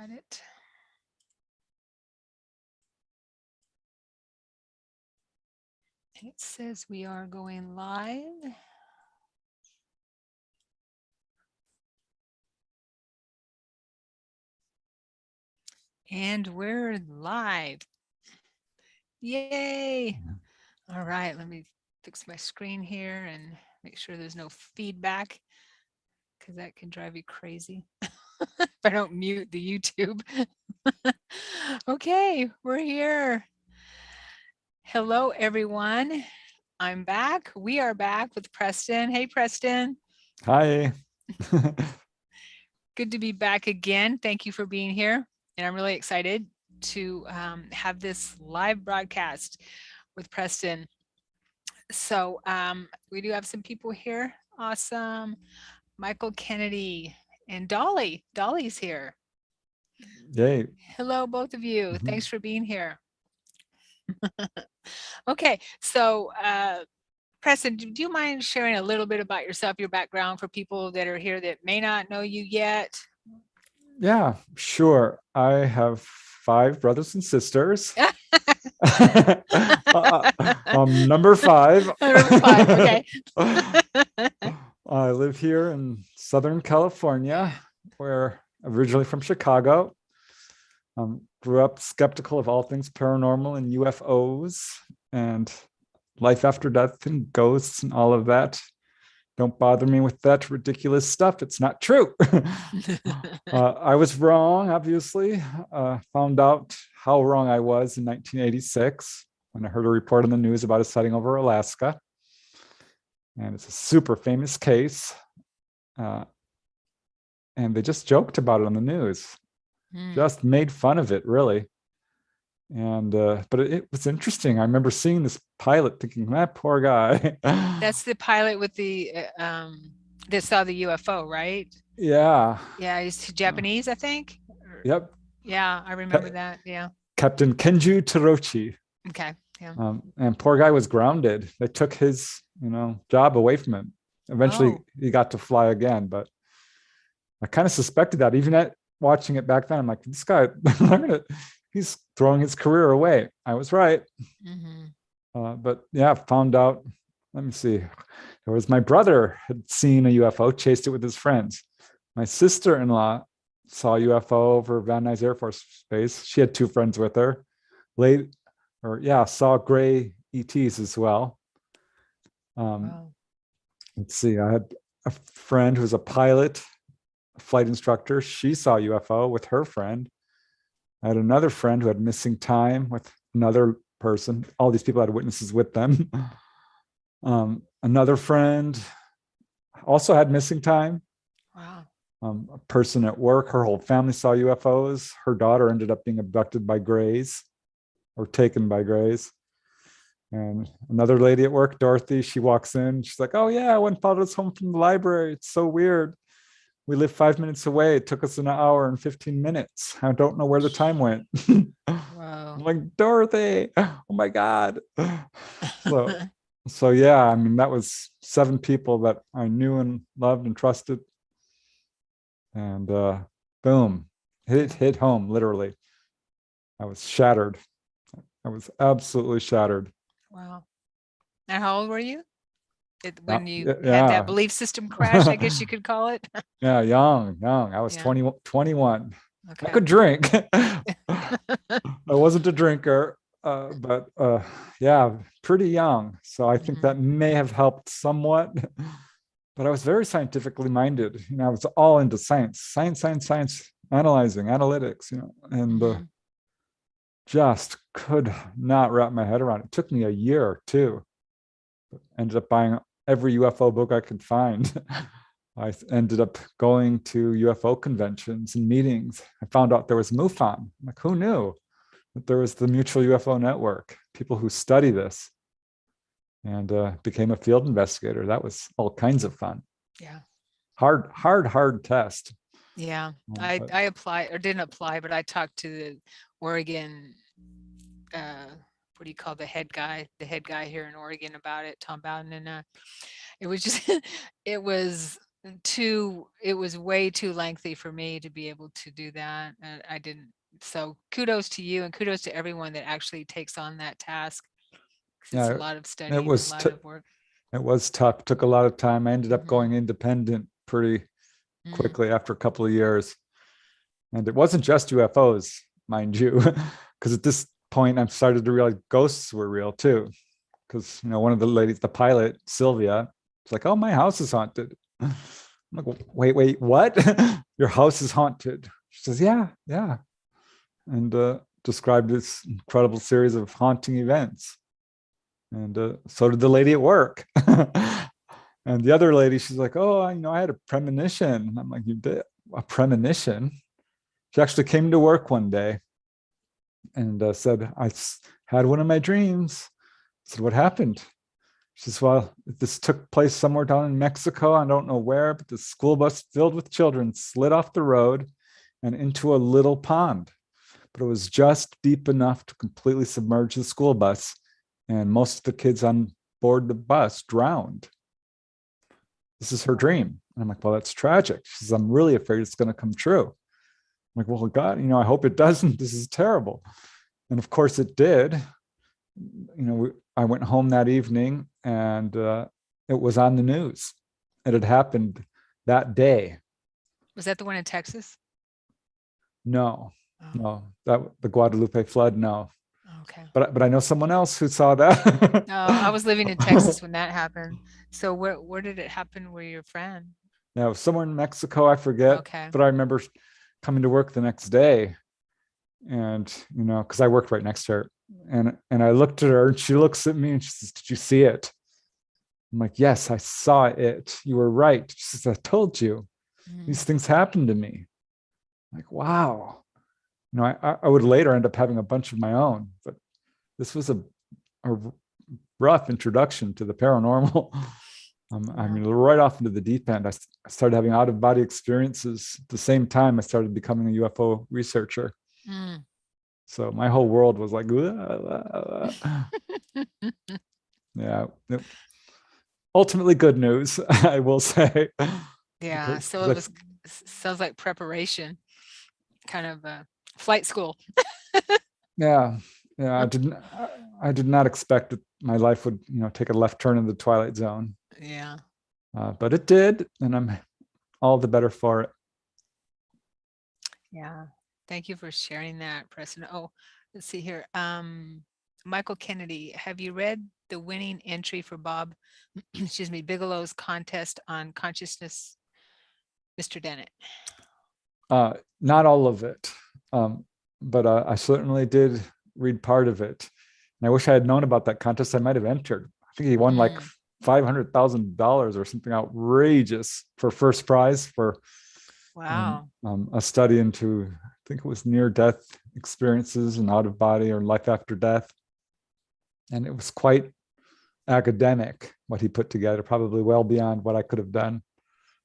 Got it. It says we are going live. And we're live. Yay. All right, let me fix my screen here and make sure there's no feedback because that can drive you crazy if I don't mute the YouTube. Okay, we're here. Hello, everyone. I'm back. We are back with Preston. Hey, Preston. Hi. Good to be back again. Thank you for being here. And I'm really excited to have this live broadcast with Preston. So we do have some people here. Awesome. Michael Kennedy and Dolly. Dolly's here. Yay. Hello, both of you. Thanks for being here. Okay, so Preston, do you mind sharing a little bit about yourself, your background for people that are here that may not know you yet? Yeah, sure. I have 5 brothers and sisters. Number 5. Number 5, okay. I live here in Southern California, where originally from Chicago. Grew up skeptical of all things paranormal and UFOs and life after death and ghosts and all of that. Don't bother me with that ridiculous stuff. It's not true. I was wrong, obviously. Found out how wrong I was in 1986 when I heard a report on the news about a sighting over Alaska. And it's a super famous case. And they just joked about it on the news. Just made fun of it, really. And but it was interesting. I remember seeing this pilot thinking, that poor guy. That's the pilot with the that saw the UFO, right? Yeah. Yeah, he's Japanese, I think. Yep. Yeah, I remember that. Yeah. Captain Kenju Torochi. Okay. Yeah. And poor guy was grounded. They took his, job away from him. Eventually, he got to fly again, but I kind of suspected that. Even at watching it back then, I'm like, this guy, he's throwing his career away. I was right. But yeah, found out. Let me see. There was my brother had seen a UFO, chased it with his friends. My sister-in-law saw a UFO over Van Nuys Air Force Base. She had 2 friends with her. Saw gray ETs as well. Wow. Let's see. I had a friend who was a pilot, a flight instructor. She saw a UFO with her friend. I had another friend who had missing time with another person. All these people had witnesses with them. Another friend also had missing time. Wow. A person at work, her whole family saw UFOs. Her daughter ended up being abducted by Greys or taken by Greys. And another lady at work, Dorothy, she walks in. She's like, oh, yeah, I went and followed us home from the library. It's so weird. We live 5 minutes away. It took us an hour and 15 minutes. I don't know where the time went. Wow. I'm like, Dorothy, oh my God. So yeah, I mean, that was 7 people that I knew and loved and trusted. And boom, it hit home, literally. I was shattered. I was absolutely shattered. Wow. And how old were you when you had Yeah. that belief system crash, I guess you could call it? Yeah, young. I was 21. Okay. I could drink. I wasn't a drinker, but yeah, pretty young. So I think that may have helped somewhat. But I was very scientifically minded. I was all into science, analyzing, analytics, and just could not wrap my head around it. It took me a year or 2. Ended up buying every UFO book I could find. I ended up going to UFO conventions and meetings. I found out there was MUFON. I'm like, who knew that there was the Mutual UFO Network, people who study this, and became a field investigator. That was all kinds of fun. Yeah. Hard test. Yeah. I applied or didn't apply, but I talked to the Oregon, what do you call the head guy here in Oregon about it, Tom Bowden. And it was just, it was it was way too lengthy for me to be able to do that. And I didn't. So kudos to you and kudos to everyone that actually takes on that task. 'Cause it's a Yeah, lot of it studying, a was lot of work. it was tough. Took a lot of time. I ended up Mhm. going independent pretty Mm. quickly after a couple of years. And it wasn't just UFOs, mind you, because at this point I started to realize ghosts were real too. Because one of the ladies, the pilot, Sylvia, was like, "Oh, my house is haunted." I'm like, wait, what? Your house is haunted? She says, "Yeah, yeah," and described this incredible series of haunting events. And so did the lady at work. And the other lady, she's like, "Oh, I had a premonition." I'm like, "You did a premonition?" She actually came to work one day and said, "I had one of my dreams." I said, "What happened?" She says, "Well, this took place somewhere down in Mexico. I don't know where, but the school bus filled with children slid off the road and into a little pond. But it was just deep enough to completely submerge the school bus. And most of the kids on board the bus drowned. This is her Wow. dream." And I'm like, "Well, that's tragic." She says, "I'm really afraid it's going to come true." I'm like, "Well, God, I hope it doesn't. This is terrible." And of course it did. I went home that evening and it was on the news. It had happened that day. Was that the one in Texas? No, Oh, no, that the Guadalupe flood. No, okay. but I know someone else who saw that. No, I was living in Texas when that happened. So where did it happen with your friend? Now, somewhere in Mexico, I forget, Okay. but I remember coming to work the next day, and because I worked right next to her, and I looked at her, and she looks at me, and she says, "Did you see it?" I'm like, "Yes, I saw it. You were right." She says, "I told you Mm. these things happened to me." I'm like, wow. I would later end up having a bunch of my own, but this was a rough introduction to the paranormal. I Yeah. mean, right off into the deep end. I started having out of body experiences at the same time I started becoming a UFO researcher. Mm. So my whole world was like, yeah. Ultimately, good news, I will say, Yeah. So because it was sounds like preparation, kind of flight school. yeah, yeah, I did not expect that my life would, take a left turn in the Twilight Zone, Yeah. but it did, and I'm all the better for it. Yeah. Thank you for sharing that, Preston. Oh, let's see here. Michael Kennedy, have you read the winning entry for Bob, excuse me, Bigelow's contest on consciousness, Mr. Dennett? Not all of it, um, but I certainly did read part of it. And I wish I had known about that contest. I might have entered. I think he won like Mm. $500,000 or something outrageous for first prize for Wow. a study into, I think it was near death experiences and out of body or life after death. And it was quite academic what he put together, probably well beyond what I could have done.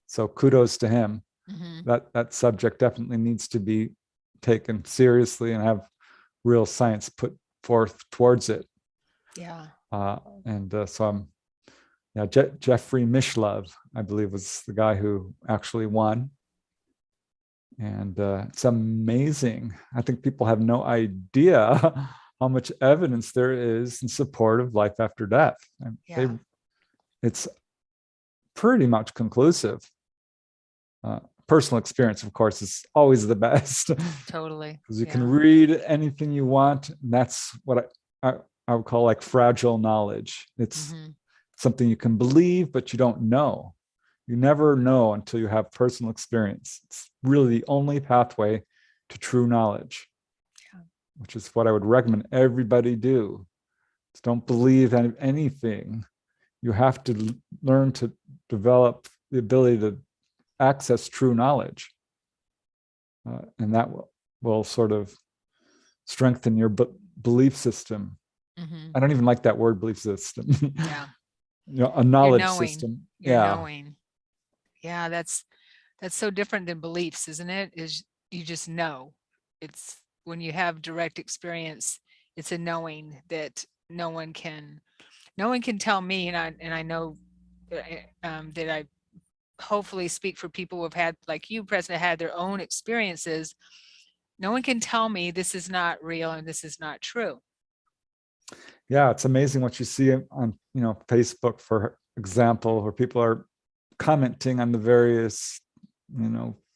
So kudos to him. Hmm. That subject definitely needs to be taken seriously and have real science put forth towards it. Yeah. And so yeah, Jeffrey Mishlove, I believe, was the guy who actually won. And it's amazing. I think people have no idea how much evidence there is in support of life after death. And Yeah. it's pretty much conclusive. Personal experience, of course, is always the best Totally. because you can Yeah. read anything you want. And that's what I would call like fragile knowledge. It's Hmm. something you can believe, but you don't know. You never know until you have personal experience. It's really the only pathway to true knowledge, Yeah. which is what I would recommend everybody do. Just don't believe anything. You have to learn to develop the ability to access true knowledge. And that will sort of strengthen your belief system. Hmm. I don't even like that word, belief system. Yeah. A You're knowledge knowing. system. You're Yeah. knowing. Yeah, that's so different than beliefs, isn't it? Is you just know. It's when you have direct experience, it's a knowing that no one can tell me, and I know that I hopefully speak for people who have had, like you, President, had their own experiences. No one can tell me this is not real and this is not true. Yeah, it's amazing what you see on, Facebook, for example, where people are commenting on the various,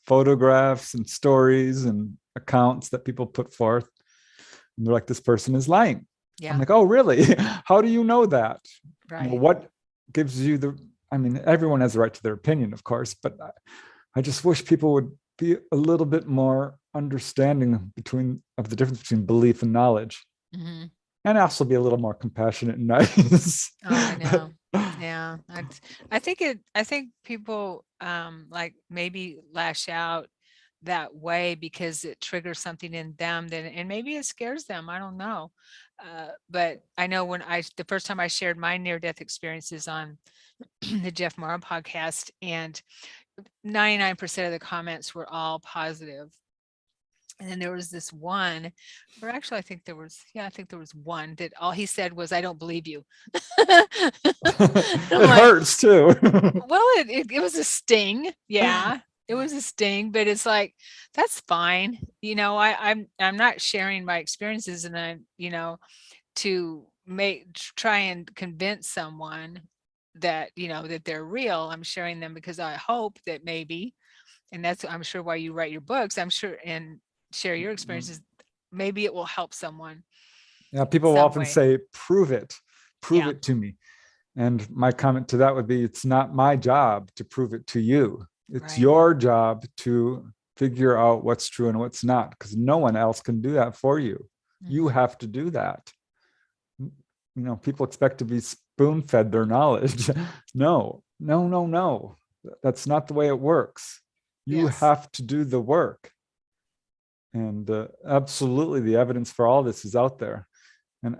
photographs and stories and accounts that people put forth. And they're like, this person is lying. Yeah. I'm like, oh, really? How do you know that? Right. What gives you everyone has the right to their opinion, of course, but I just wish people would be a little bit more understanding of the difference between belief and knowledge. Mm-hmm. And also be a little more compassionate and nice. Oh, I know. Yeah. I think people like maybe lash out that way because it triggers something in them, and maybe it scares them. I don't know. But I know the first time I shared my near-death experiences on the Jeff Mara podcast, and 99% of the comments were all positive. And then there was this one, or actually, I think there was one that all he said was, "I don't believe you." It Like, hurts too. well, it was a sting. Yeah, it was a sting, but it's like, that's fine. I'm not sharing my experiences, and to try and convince someone that, that they're real. I'm sharing them because I hope that maybe, and that's, I'm sure, why you write your books, I'm sure, and share your experiences, maybe it will help someone. Yeah, people will often say, prove it to me. And my comment to that would be, it's not my job to prove it to you. It's your job to figure out what's true and what's not, because no one else can do that for you. Mm-hmm. You have to do that. People expect to be spoon-fed their knowledge. No. That's not the way it works. You have to do the work. And absolutely, the evidence for all this is out there. And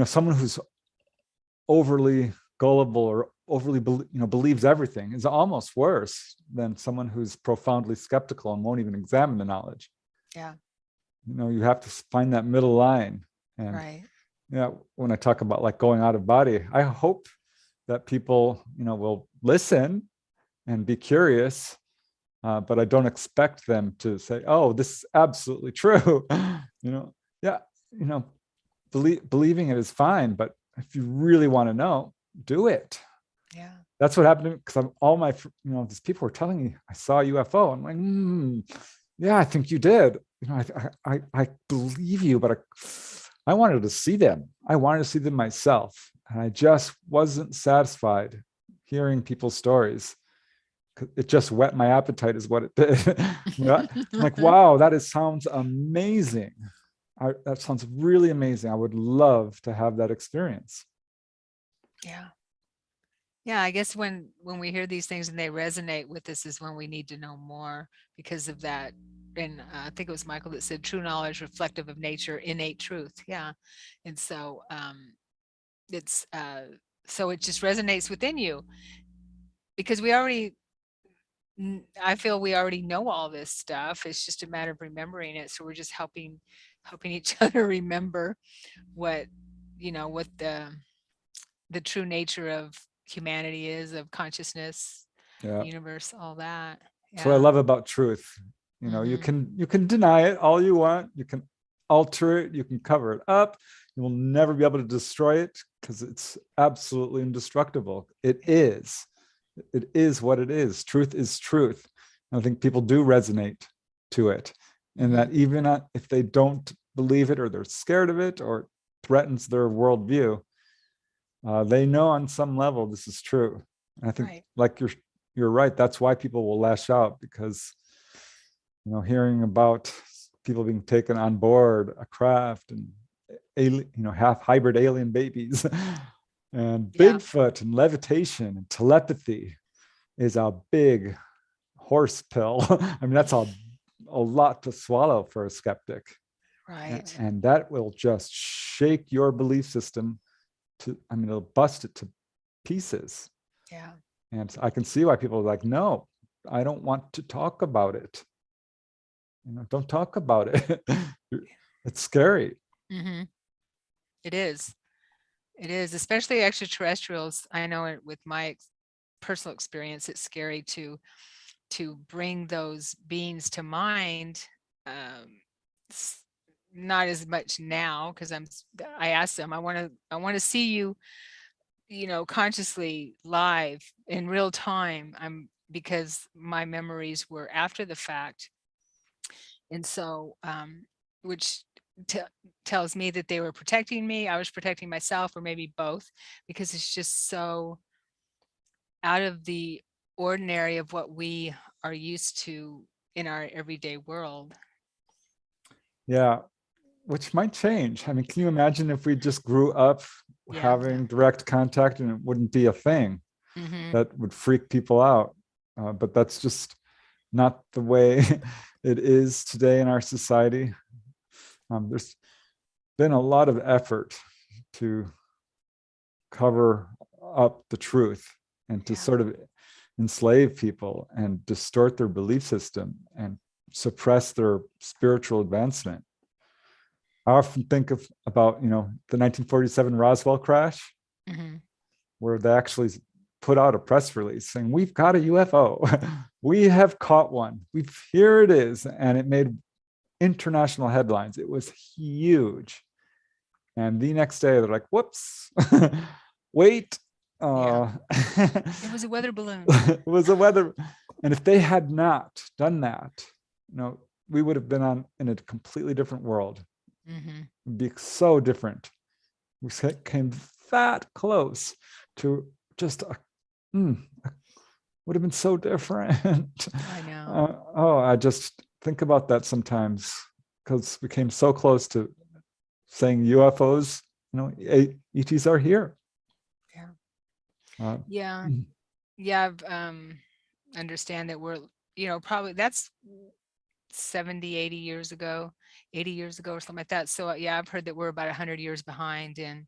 someone who's overly gullible or overly believes everything is almost worse than someone who's profoundly skeptical and won't even examine the knowledge. Yeah. You have to find that middle line. And when I talk about like going out of body, I hope that people will listen and be curious, but I don't expect them to say, oh, this is absolutely true. Believing it is fine, but if you really want to know, do it. Yeah. That's what happened to me, because all my, these people were telling me I saw a UFO. I'm like, yeah, I think you did. I believe you, but I wanted to see them. I wanted to see them myself. And I just wasn't satisfied hearing people's stories. It just whet my appetite is what it did. I'm like, wow, sounds amazing. That sounds really amazing. I would love to have that experience. Yeah, I guess when we hear these things and they resonate with us is when we need to know more because of that. And I think it was Michael that said, true knowledge reflective of nature, innate truth. Yeah. And so it's so it just resonates within you, because I feel we already know all this stuff. It's just a matter of remembering it. So we're just helping each other remember what the true nature of humanity is, of consciousness, universe, all that. That's what I love about truth. You can deny it all you want. You can alter it. You can cover it up. You will never be able to destroy it because it's absolutely indestructible. It is what it is. Truth is truth. And I think people do resonate to it. And that even if they don't believe it, or they're scared of it, or it threatens their worldview, they know on some level this is true. And I think like you're right. That's why people will lash out, because hearing about people being taken on board a craft and half hybrid alien babies and Bigfoot and levitation and telepathy is a big horse pill. I mean, that's a lot to swallow for a skeptic. Right. And that will just shake your belief system it'll bust it to pieces. Yeah. And I can see why people are like, no, I don't want to talk about it. Don't talk about it. It's scary. Mm-hmm. It is, especially extraterrestrials. I know it with my personal experience, it's scary to bring those beings to mind. Um, Not as much now, because I asked them, I want to see you, consciously live in real time. Because my memories were after the fact. And so, which tells me that they were protecting me, I was protecting myself, or maybe both, because it's just so out of the ordinary of what we are used to in our everyday world. Yeah, which might change. I mean, can you imagine if we just grew up Yeah. having direct contact and it wouldn't be a thing? Mm-hmm. That would freak people out. But that's just not the way it is today in our society. There's been a lot of effort to cover up the truth and to sort of enslave people and distort their belief system and suppress their spiritual advancement. I often think about the 1947 Roswell crash, Mm-hmm. where they actually put out a press release saying, "We've got a UFO. We have caught one. Here it is." And it made international headlines. It was huge. And the next day they're like, "Whoops, wait." It was a weather balloon. It was a weather. And if they had not done that, we would have been in a completely different world. Mm-hmm. It'd be so different. We came that close to just would have been so different. I know. I just think about that sometimes, because we came so close to saying UFOs, ETs are here. Yeah. Yeah. Understand that we're, probably that's 70, 80 years ago, 80 years ago or something like that. So yeah, I've heard that we're about 100 years behind in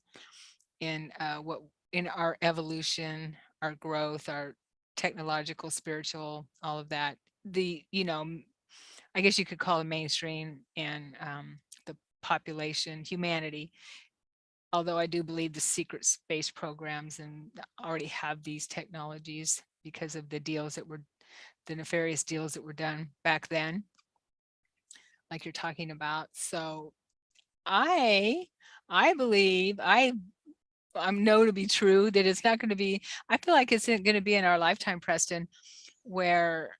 our evolution, our growth, our technological, spiritual, all of that. I guess you could call it mainstream and the population, humanity. Although I do believe the secret space programs and already have these technologies because of the nefarious deals that were done back then, like you're talking about. So I believe I know to be true that it's not going to be. I feel like it's going to be in our lifetime, Preston, where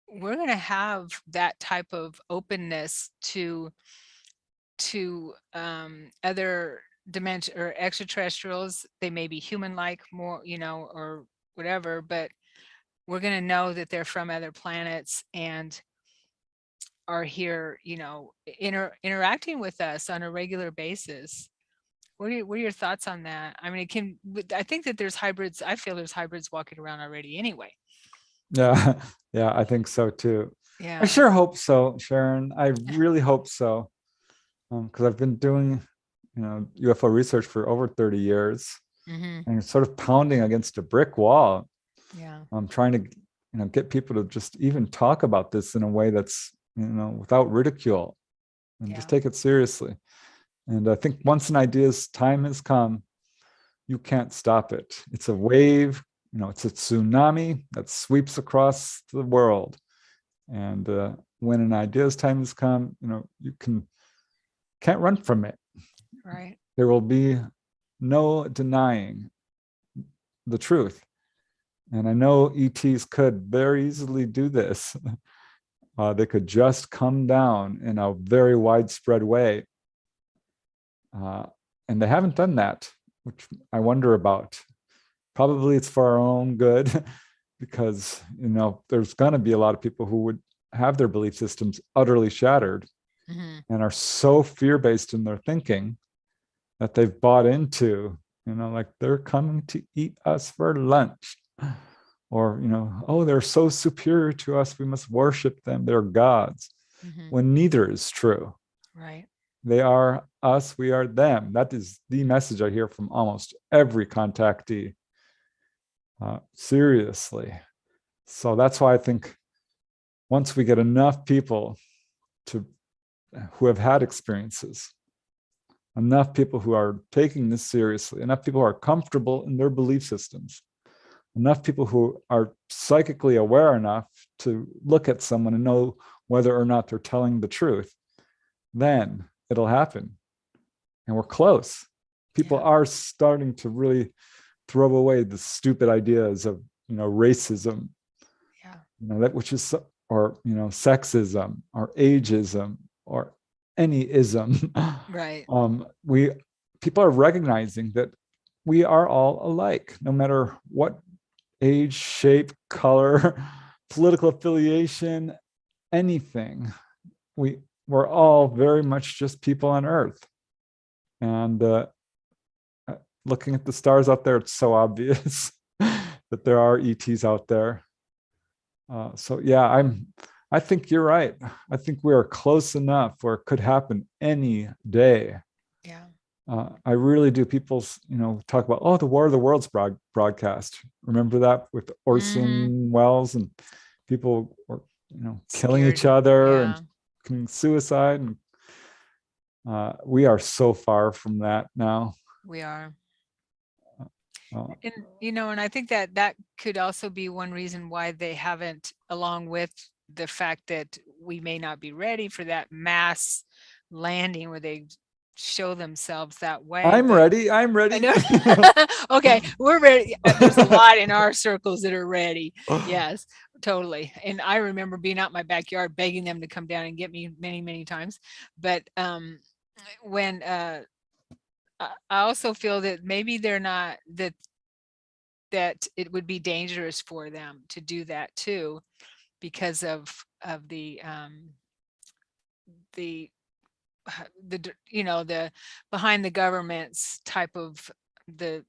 we're going to have that type of openness to other dimension or extraterrestrials. They may be human-like more, or whatever, but we're going to know that they're from other planets and are here, interacting with us on a regular basis. What are your thoughts on that? I mean, I think that there's hybrids. I feel there's hybrids walking around already anyway. Yeah, yeah, I think so too. Yeah. I sure hope so, Sharon. I really hope so. Because I've been doing, UFO research for over 30 years, and sort of pounding against a brick wall. Yeah. I'm trying to, get people to just even talk about this in a way that's, without ridicule, and just take it seriously. And I think once an idea's time has come, you can't stop it. It's a wave, it's a tsunami that sweeps across the world. And when an idea's time has come, you can't run from it. Right. There will be no denying the truth. And I know ETs could very easily do this. They could just come down in a very widespread way. And they haven't done that, which I wonder about. Probably it's for our own good, because, there's going to be a lot of people who would have their belief systems utterly shattered and are so fear-based in their thinking that they've bought into, like they're coming to eat us for lunch. Or, oh, they're so superior to us, we must worship them, they're gods. When neither is true. Right. They are us, we are them. That is the message I hear from almost every contactee. Seriously. So that's why I think once we get enough people who have had experiences, enough people who are taking this seriously, enough people who are comfortable in their belief systems, enough people who are psychically aware enough to look at someone and know whether or not they're telling the truth, then it'll happen. And we're close. People are starting to really throw away the stupid ideas of, racism, that which is, or, sexism or ageism or any ism. Right. People are recognizing that we are all alike, no matter what age, shape, color, political affiliation, anything. We're all very much just people on Earth. And looking at the stars out there, it's so obvious that there are ETs out there. So yeah, I think you're right. I think we are close enough where it could happen any day. Yeah. I really do. People, talk about, the War of the Worlds broadcast. Remember that with Orson Welles, and people were, killing each other and committing suicide. And we are so far from that now. We are. And I think that could also be one reason why they haven't, along with the fact that we may not be ready for that mass landing where they show themselves that way. I'm ready. I know. Okay, we're ready. There's a lot in our circles that are ready. Yes, totally. And I remember being out in my backyard begging them to come down and get me many, many times. But when I also feel that maybe they're not, that it would be dangerous for them to do that too, because of the behind the government's type of the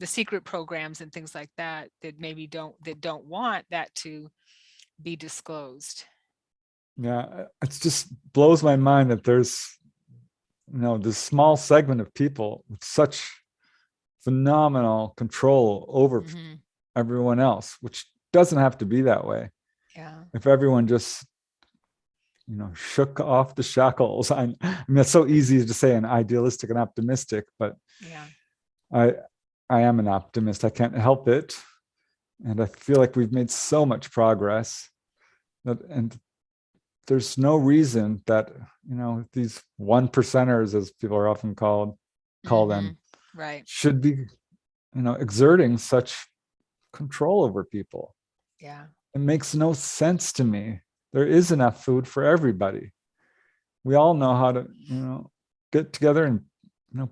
secret programs and things like that maybe don't want that to be disclosed. Yeah, it just blows my mind that there's this small segment of people with such phenomenal control over everyone else, which doesn't have to be that way. Yeah. If everyone just shook off the shackles. I mean, it's so easy to say and idealistic and optimistic, but yeah, I am an optimist. I can't help it. And I feel like we've made so much progress and there's no reason that, these 1%ers, as people are often call them, right, should be, exerting such control over people. Yeah. It makes no sense to me. There is enough food for everybody. We all know how to, get together and,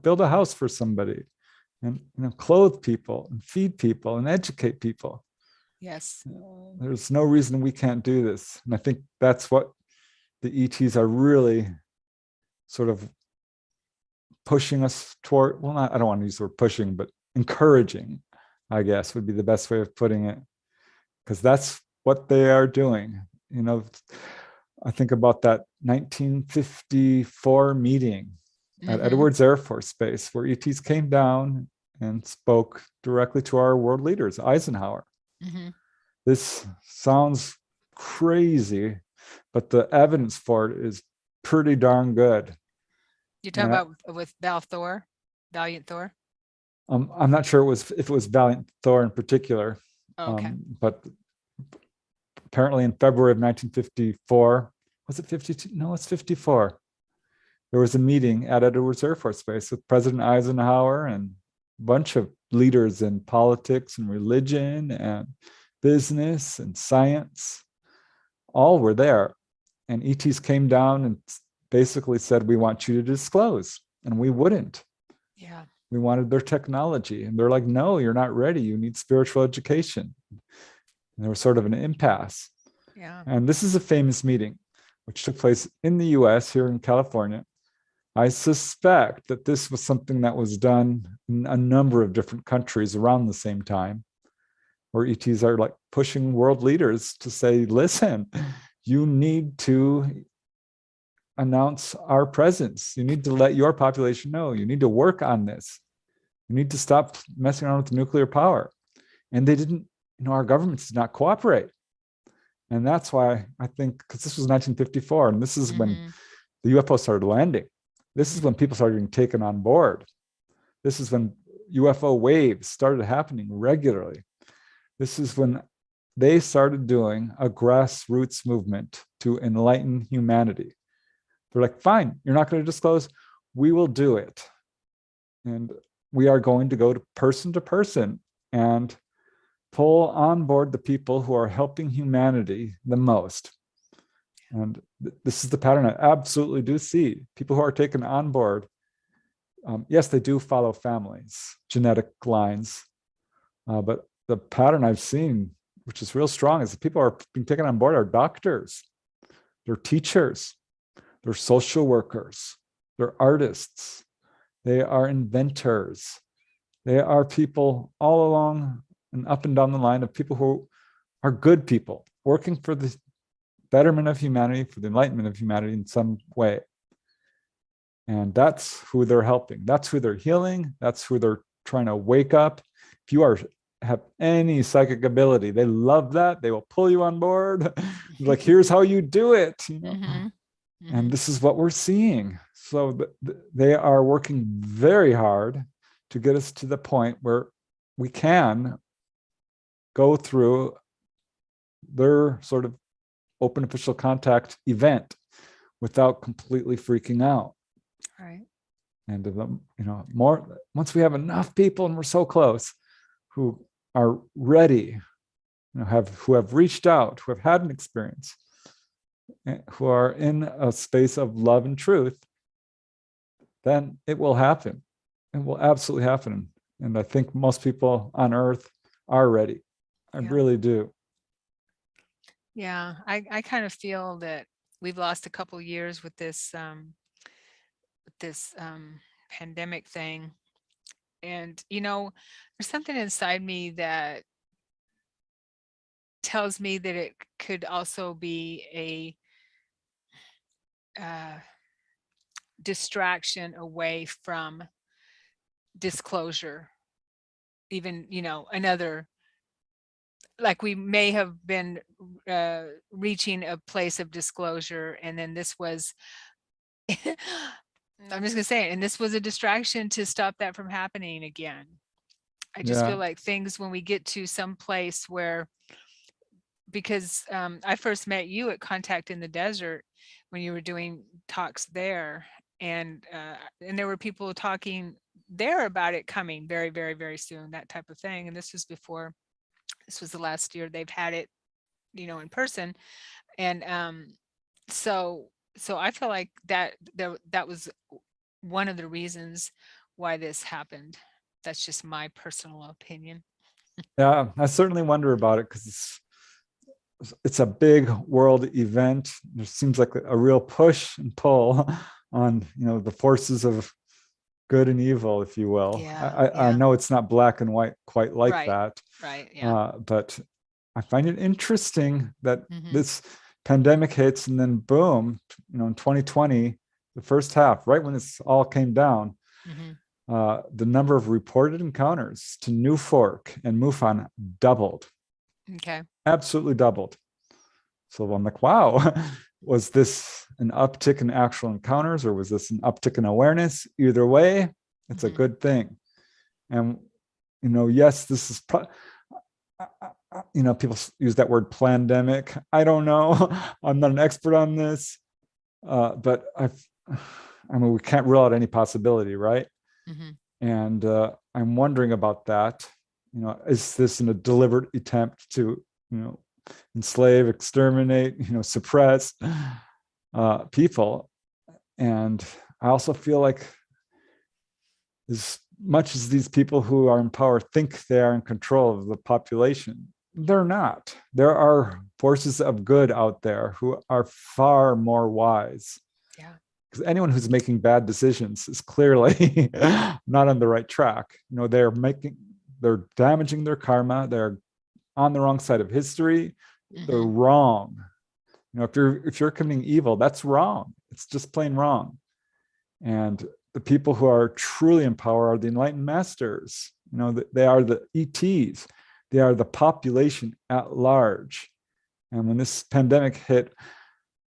build a house for somebody and, clothe people and feed people and educate people. Yes. There's no reason we can't do this. And I think that's what the ETs are really sort of pushing us toward. Well, I don't want to use the word pushing, but encouraging, I guess, would be the best way of putting it. Because that's what they are doing. I think about that 1954 meeting at Edwards Air Force Base, where ETs came down and spoke directly to our world leaders, Eisenhower. This sounds crazy, but the evidence for it is pretty darn good. You're talking about with Valiant Thor? I'm not sure if it was Valiant Thor in particular, okay. But apparently in February of 1954, was it 52? No, it's 54. There was a meeting at Edwards Air Force Base with President Eisenhower and a bunch of leaders in politics and religion and business and science. All were there. And ETs came down and basically said, we want you to disclose. And we wouldn't. Yeah. We wanted their technology. And they're like, no, you're not ready. You need spiritual education. And there was sort of an impasse. Yeah. And this is a famous meeting, which took place in the US here in California. I suspect that this was something that was done in a number of different countries around the same time, where ETs are like pushing world leaders to say, listen, you need to announce our presence. You need to let your population know. You need to work on this. You need to stop messing around with nuclear power. And they didn't, our governments did not cooperate. And that's why I think, because this was 1954, and this is when the UFO started landing. This is when people started getting taken on board. This is when UFO waves started happening regularly. This is when they started doing a grassroots movement to enlighten humanity. They're like, fine, you're not going to disclose. We will do it. And we are going to go to person and pull on board the people who are helping humanity the most. And this is the pattern I absolutely do see. People who are taken on board, yes, they do follow families, genetic lines. But the pattern I've seen, which is real strong, is that people are being taken on board are doctors, they're teachers, they're social workers, they're artists, they are inventors. They are people all along and up and down the line of people who are good people, working for the betterment of humanity, for the enlightenment of humanity in some way. And that's who they're helping. That's who they're healing. That's who they're trying to wake up. If you have any psychic ability, they love that. They will pull you on board. Like, here's how you do it. And this is what we're seeing. So they are working very hard to get us to the point where we can go through their sort of open official contact event without completely freaking out. Right. And more once we have enough people, and we're so close, who are ready, who have reached out, who have had an experience, who are in a space of love and truth, then it will happen. It will absolutely happen. And I think most people on Earth are ready. I really do. Yeah, I kind of feel that we've lost a couple years with this pandemic thing. And, there's something inside me that tells me that it could also be a distraction away from disclosure. Even, another, like we may have been reaching a place of disclosure, and then this was I'm just gonna say it, and this was a distraction to stop that from happening again. I just feel like things, when we get to some place where, because I first met you at Contact in the Desert when you were doing talks there, and there were people talking there about it coming very, very, very soon, that type of thing. And this was the last year they've had it, in person. And so I feel like that was one of the reasons why this happened. That's just my personal opinion. Yeah, I certainly wonder about it, because it's a big world event. There seems like a real push and pull on the forces of good and evil, if you will. I know it's not black and white quite like that. Right. Yeah. But I find it interesting that this pandemic hits, and then boom, in 2020, the first half, right when this all came down, the number of reported encounters to New Fork and MUFON doubled. Okay. Absolutely doubled. So I'm like, wow, was this an uptick in actual encounters, or was this an uptick in awareness? Either way, it's a good thing. And, yes, this is, people use that word pandemic. I don't know. I'm not an expert on this, but we can't rule out any possibility, right? And I'm wondering about that. Is this in a deliberate attempt to, enslave, exterminate, suppress people? And I also feel like, as much as these people who are in power think they are in control of the population, they're not. There are forces of good out there who are far more wise. Yeah. Because anyone who's making bad decisions is clearly not on the right track. They're damaging their karma. They're on the wrong side of history. They're wrong. If you're committing evil, that's wrong. It's just plain wrong. And the people who are truly in power are the enlightened masters. They are the ETs. They are the population at large. And when this pandemic hit,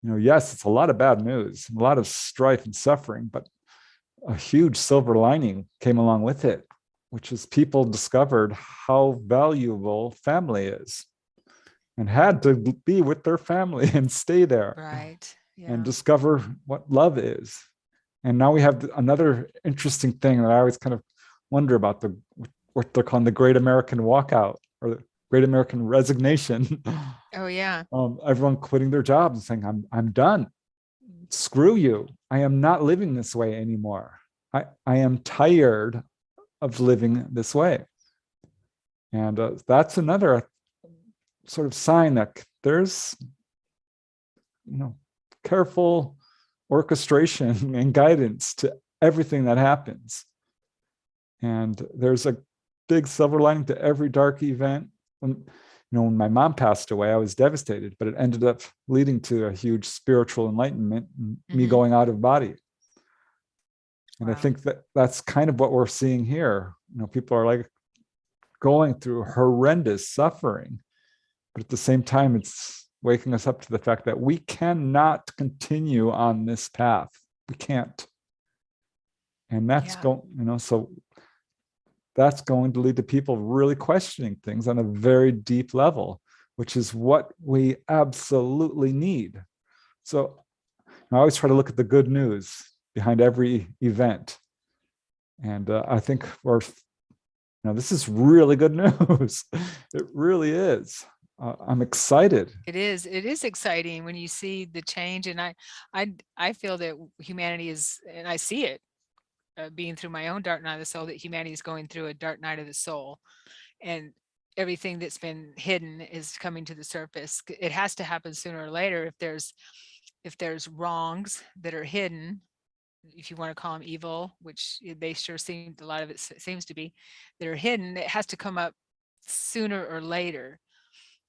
yes, it's a lot of bad news, a lot of strife and suffering, but a huge silver lining came along with it. which is people discovered how valuable family is and had to be with their family and stay there Right. and Yeah. discover what love is. And now we have another interesting thing that I always kind of wonder about, the what they're calling the Great American Walkout or the Great American Resignation. Oh, yeah. Everyone quitting their jobs and saying, I'm done. Screw you. I am not living this way anymore. I am tired of living this way. And that's another sort of sign that there's, careful orchestration and guidance to everything that happens. And there's a big silver lining to every dark event. When my mom passed away, I was devastated, but it ended up leading to a huge spiritual enlightenment and me going out of body. And I think that that's kind of what we're seeing here. People are like going through horrendous suffering, but at the same time, it's waking us up to the fact that we cannot continue on this path. We can't. And that's so that's going to lead to people really questioning things on a very deep level, which is what we absolutely need. So I always try to look at the good news behind every event. And I think this is really good news. It really is. I'm excited. It is exciting when you see the change. And I feel that humanity is, and I see it being through my own dark night of the soul, that humanity is going through a dark night of the soul, and everything that's been hidden is coming to the surface. It has to happen sooner or later. If there's wrongs that are hidden, if you want to call them evil, which they sure seem, a lot of it seems to be, that are hidden, it has to come up sooner or later.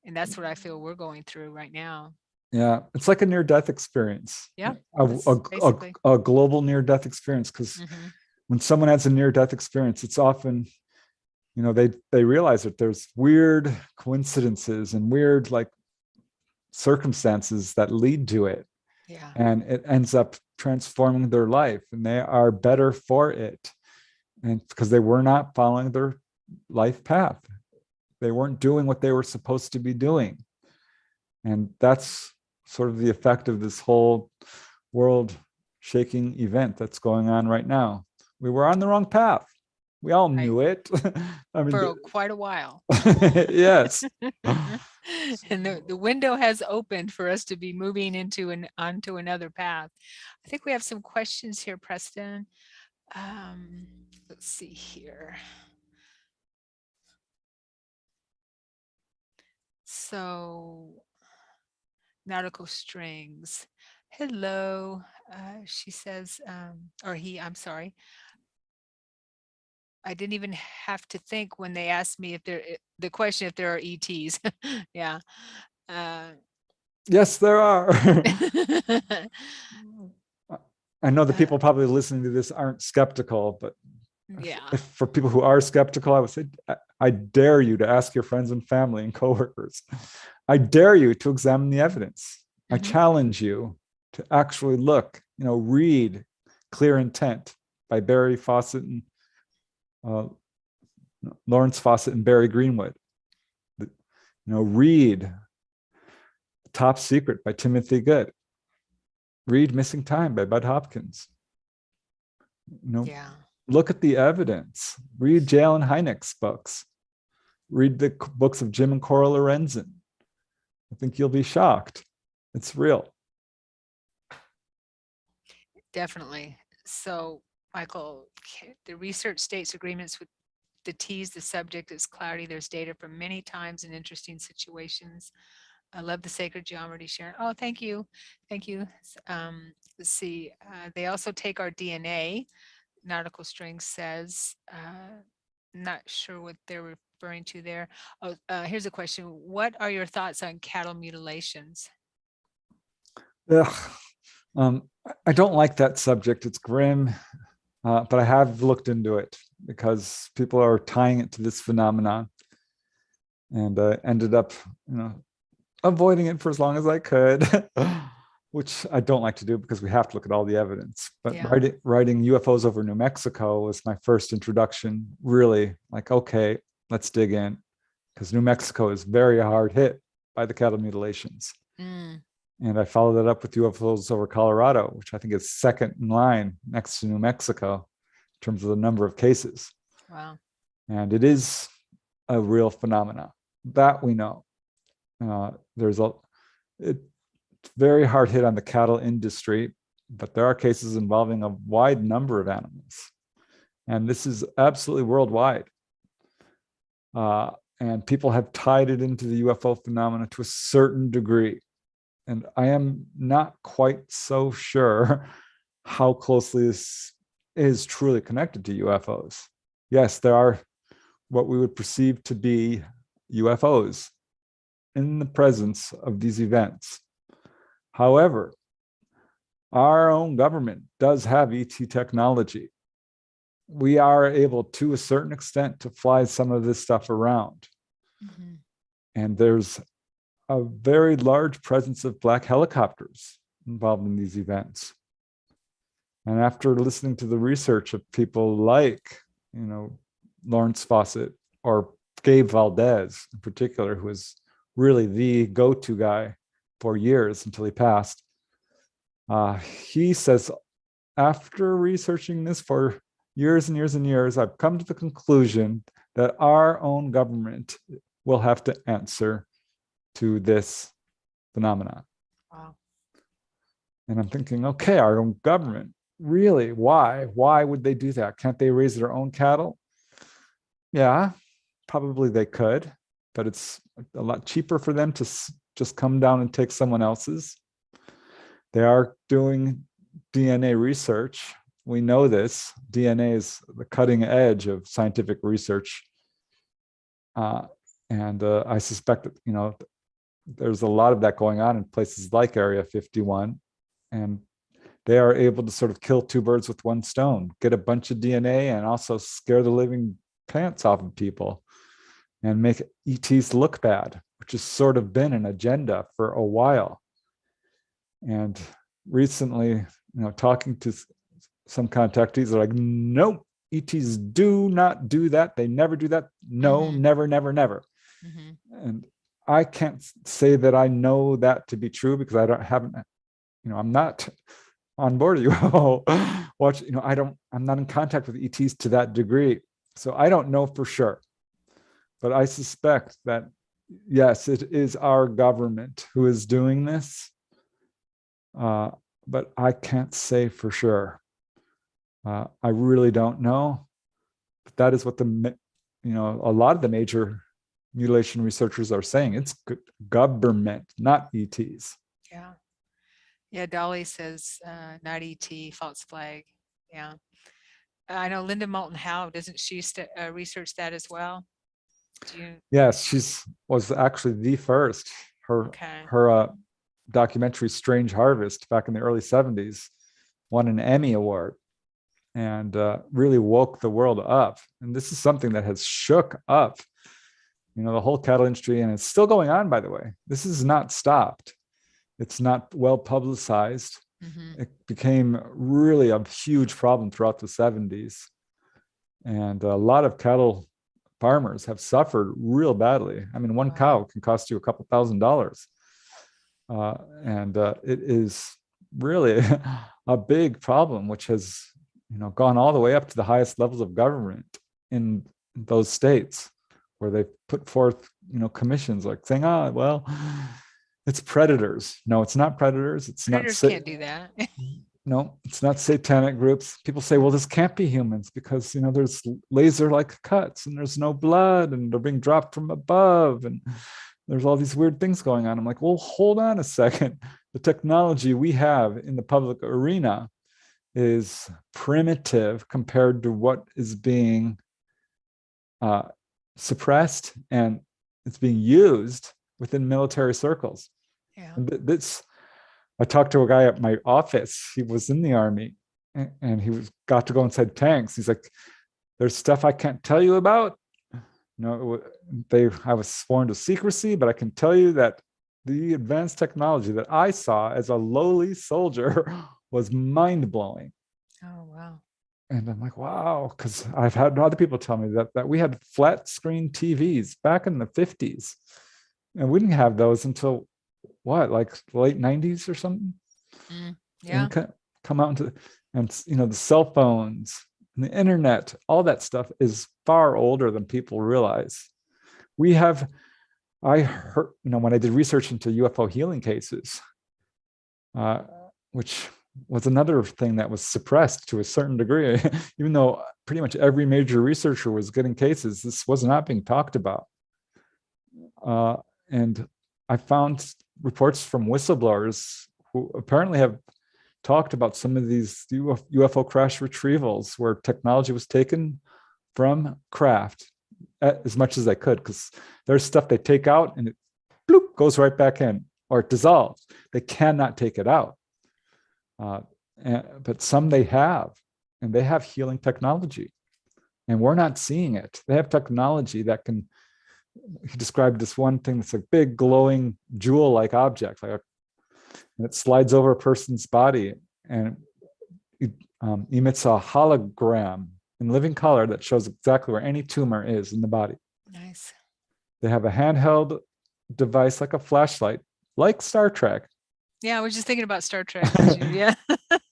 And that's what I feel we're going through right now. Yeah, it's like a near-death experience. Yeah, a global near-death experience, because when someone has a near-death experience, it's often, they realize that there's weird coincidences and weird circumstances that lead to it. Yeah. And it ends up transforming their life, and they are better for it. And because they were not following their life path, they weren't doing what they were supposed to be doing. And that's sort of the effect of this whole world shaking event that's going on right now. We were on the wrong path. We all knew it. I mean, for quite a while. Yes. And the window has opened for us to be moving onto another path. I think we have some questions here, Preston. Let's see here. So, Nautical Strings. Hello, she says, or he, I'm sorry. I didn't even have to think when they asked me if the question if there are ETs. Yeah. Yes, there are. I know the people probably listening to this aren't skeptical, but yeah. for people who are skeptical, I would say, I dare you to ask your friends and family and coworkers. I dare you to examine the evidence. I challenge you to actually look, read Clear Intent by Barry Fawcett and Lawrence Fawcett and Barry Greenwood. Read Top Secret by Timothy Good. Read Missing Time by Bud Hopkins. Look at the evidence. Read Jalen Hynek's books. Read the books of Jim and Cora Lorenzen. I think you'll be shocked. It's real. Definitely. So, Michael, the research states agreements with the T's, the subject is cloudy. There's data from many times in interesting situations. I love the sacred geometry, Sharon. Oh, thank you. Thank you. Let's see. They also take our DNA. Nautical Strings says, not sure what they're referring to there. Oh, here's a question. What are your thoughts on cattle mutilations? I don't like that subject. It's grim, but I have looked into it because people are tying it to this phenomenon, and ended up, avoiding it for as long as I could. which I don't like to do because we have to look at all the evidence. But Yeah. writing UFOs over New Mexico was my first introduction, really like, okay, let's dig in, because New Mexico is very hard hit by the cattle mutilations. Mm, And I followed that up with UFOs over Colorado, which I think is second in line next to New Mexico in terms of the number of cases. wow. And it is a real phenomena that we know. It's very hard hit on the cattle industry, but there are cases involving a wide number of animals. And this is absolutely worldwide. And people have tied it into the UFO phenomena to a certain degree. And I am not quite so sure how closely this is truly connected to UFOs. Yes, there are what we would perceive to be UFOs in the presence of these events. However, our own government does have ET technology. We are able, to a certain extent, to fly some of this stuff around. Mm-hmm. And there's a very large presence of black helicopters involved in these events. And after listening to the research of people like, Lawrence Fawcett or Gabe Valdez in particular, who was really the go-to guy for years until he passed, he says, after researching this for years and years and years, I've come to the conclusion that our own government will have to answer to this phenomenon. Wow. And I'm thinking, okay, our own government, really? Why? Why would they do that? Can't they raise their own cattle? Yeah, probably they could, but it's a lot cheaper for them to just come down and take someone else's. They are doing DNA research. We know this. DNA is the cutting edge of scientific research. And I suspect that, there's a lot of that going on in places like Area 51. And they are able to sort of kill two birds with one stone, get a bunch of DNA and also scare the living pants off of people and make ETs look bad, which has sort of been an agenda for a while. And recently, talking to some contactees, they're like, nope, ETs do not do that. They never do that. No, Mm-hmm. never, never, never. Mm-hmm. And I can't say that I know that to be true because I'm not on board UFO watch. I'm not in contact with ETs to that degree. So I don't know for sure. But I suspect that, yes, it is our government who is doing this. But I can't say for sure. I really don't know. But that is what a lot of the major mutilation researchers are saying. It's government, not ETs. Yeah. Yeah. Dolly says, not ET, false flag. Yeah. I know Linda Moulton Howe, doesn't she research that as well? Do you? Yes, was actually the first. Okay. Her documentary Strange Harvest back in the early 70s won an Emmy Award and really woke the world up. And this is something that has shook up, the whole cattle industry, and it's still going on, by the way. This is not stopped. It's not well publicized. Mm-hmm. It became really a huge problem throughout the 70s. And a lot of cattle farmers have suffered real badly. I mean, one cow can cost you a couple $1,000s. And it is really a big problem, which has gone all the way up to the highest levels of government in those states, where they put forth commissions like saying, well, it's predators. No, it's not predators. It's Predators not. Can't do that. No, it's not satanic groups. People say, well, this can't be humans because there's laser-like cuts and there's no blood and they're being dropped from above and there's all these weird things going on. I'm like, well, hold on a second. The technology we have in the public arena is primitive compared to what is being suppressed and it's being used within military circles. Yeah. And I talked to a guy at my office. He was in the Army and he got to go inside tanks. He's like, there's stuff I can't tell you about. I was sworn to secrecy, but I can tell you that the advanced technology that I saw as a lowly soldier was mind-blowing. Oh, wow. And I'm like, wow, because I've had other people tell me that we had flat screen TVs back in the 50s. And we didn't have those until what, like the late 90s or something? Yeah. And come out into, and the cell phones and the internet, all that stuff is far older than people realize. I heard, when I did research into UFO healing cases, which was another thing that was suppressed to a certain degree, even though pretty much every major researcher was getting cases, this was not being talked about. And I found reports from whistleblowers who apparently have talked about some of these UFO crash retrievals where technology was taken from craft as much as they could, because there's stuff they take out and it bloop, goes right back in, or it dissolves. They cannot take it out. But some they have, and they have healing technology, and we're not seeing it. They have technology that can, he described this one thing that's a big glowing jewel-like object, and it slides over a person's body and it emits a hologram in living color that shows exactly where any tumor is in the body. Nice. They have a handheld device like a flashlight, like Star Trek. Yeah, I was just thinking about Star Trek. Yeah.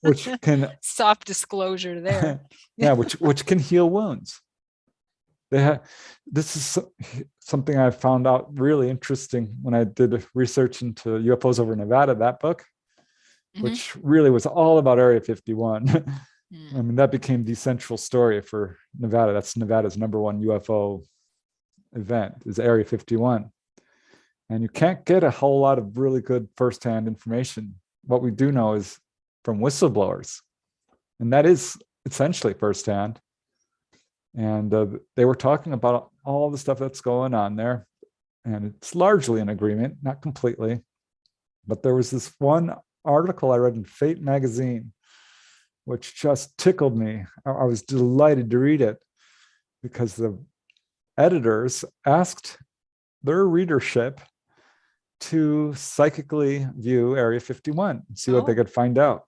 Which can soft disclosure there. Yeah, which can heal wounds. This is something I found out really interesting when I did research into UFOs over Nevada, that book, which really was all about Area 51. I mean, that became the central story for Nevada. That's Nevada's #1 UFO event, is Area 51. And you can't get a whole lot of really good firsthand information. What we do know is from whistleblowers, and that is essentially firsthand. And they were talking about all the stuff that's going on there, and it's largely in agreement, not completely. But there was this one article I read in Fate magazine, which just tickled me. I was delighted to read it because the editors asked their readership to psychically view Area 51 and see what they could find out.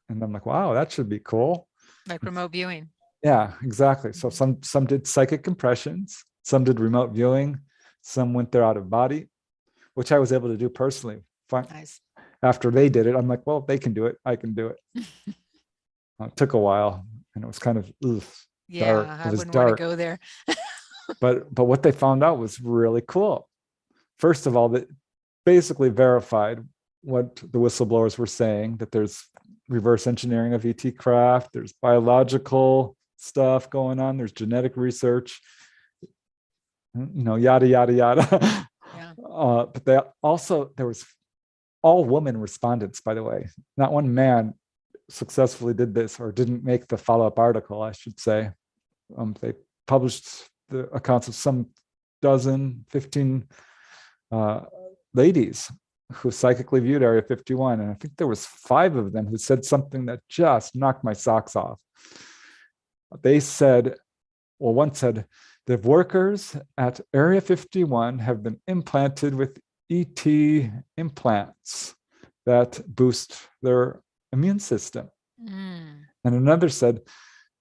And I'm like, wow, that should be cool. Like remote viewing. Yeah, exactly. So some did psychic impressions, some did remote viewing, some went there out of body, which I was able to do personally. Nice. After they did it, I'm like, well, they can do it, I can do it. It took a while, and it was kind of dark. I wouldn't want to go there. but what they found out was really cool. First of all, that basically verified what the whistleblowers were saying, that there's reverse engineering of ET craft, there's biological stuff going on, there's genetic research, yada, yada, yada. Yeah. But there was all women respondents, by the way. Not one man successfully did this, or didn't make the follow-up article, I should say. They published the accounts of some 15 ladies who psychically viewed Area 51. And I think there was 5 of them who said something that just knocked my socks off. They said, well, one said, the workers at Area 51 have been implanted with ET implants that boost their immune system. And another said,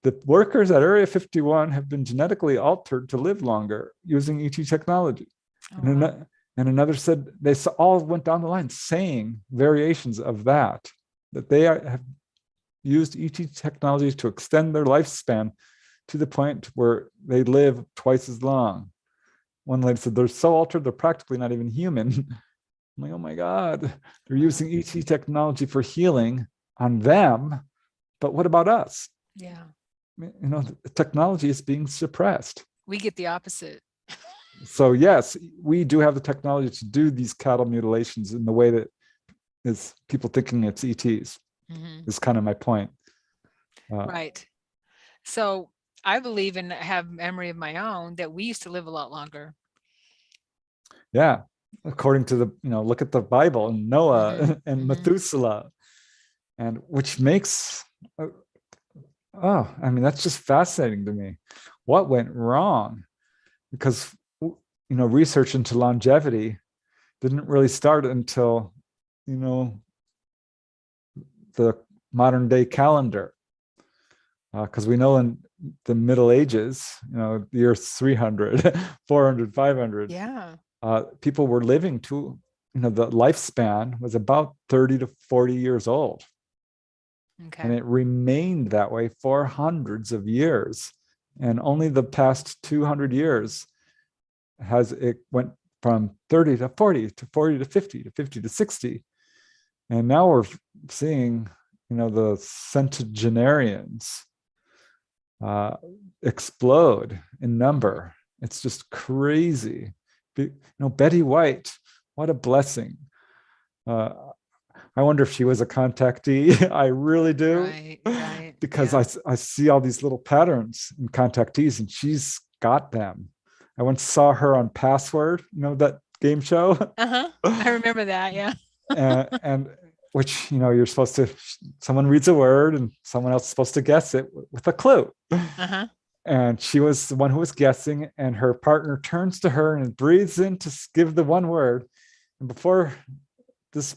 the workers at Area 51 have been genetically altered to live longer using ET technology. And another said, they all went down the line saying variations of that they have used ET technology to extend their lifespan to the point where they live twice as long. One lady said, they're so altered, they're practically not even human. I'm like, oh my God, they're using ET technology for healing on them. But what about us? Yeah. The technology is being suppressed. We get the opposite. So yes, we do have the technology to do these cattle mutilations in the way that is people thinking it's ETs. Is kind of my point. Right. So I believe and have memory of my own that we used to live a lot longer. Yeah, according to the look at the Bible and Noah and Methuselah, and which makes that's just fascinating to me. What went wrong? Because research into longevity didn't really start until, you know, the modern day calendar. Because we know in the Middle Ages, you know, the year 300, 400, 500, Yeah. people were living to, you know, the lifespan was about 30 to 40 years old. Okay. And it remained that way for hundreds of years. And only the past 200 years has it went from 30 to 40 to 40 to 50 to 50 to 60. And now we're seeing, you know, the centenarians explode in number. It's just crazy. You know, Betty White, what a blessing. I wonder if she was a contactee. I really do. Right. Because Yeah. I see all these little patterns in contactees, and she's got them. I once saw her on Password, you know, that game show. I remember that. Yeah. And which, you know, you're supposed to, someone reads a word and someone else is supposed to guess it with a clue. And she was the one who was guessing, and her partner turns to her and breathes in to give the one word. And before this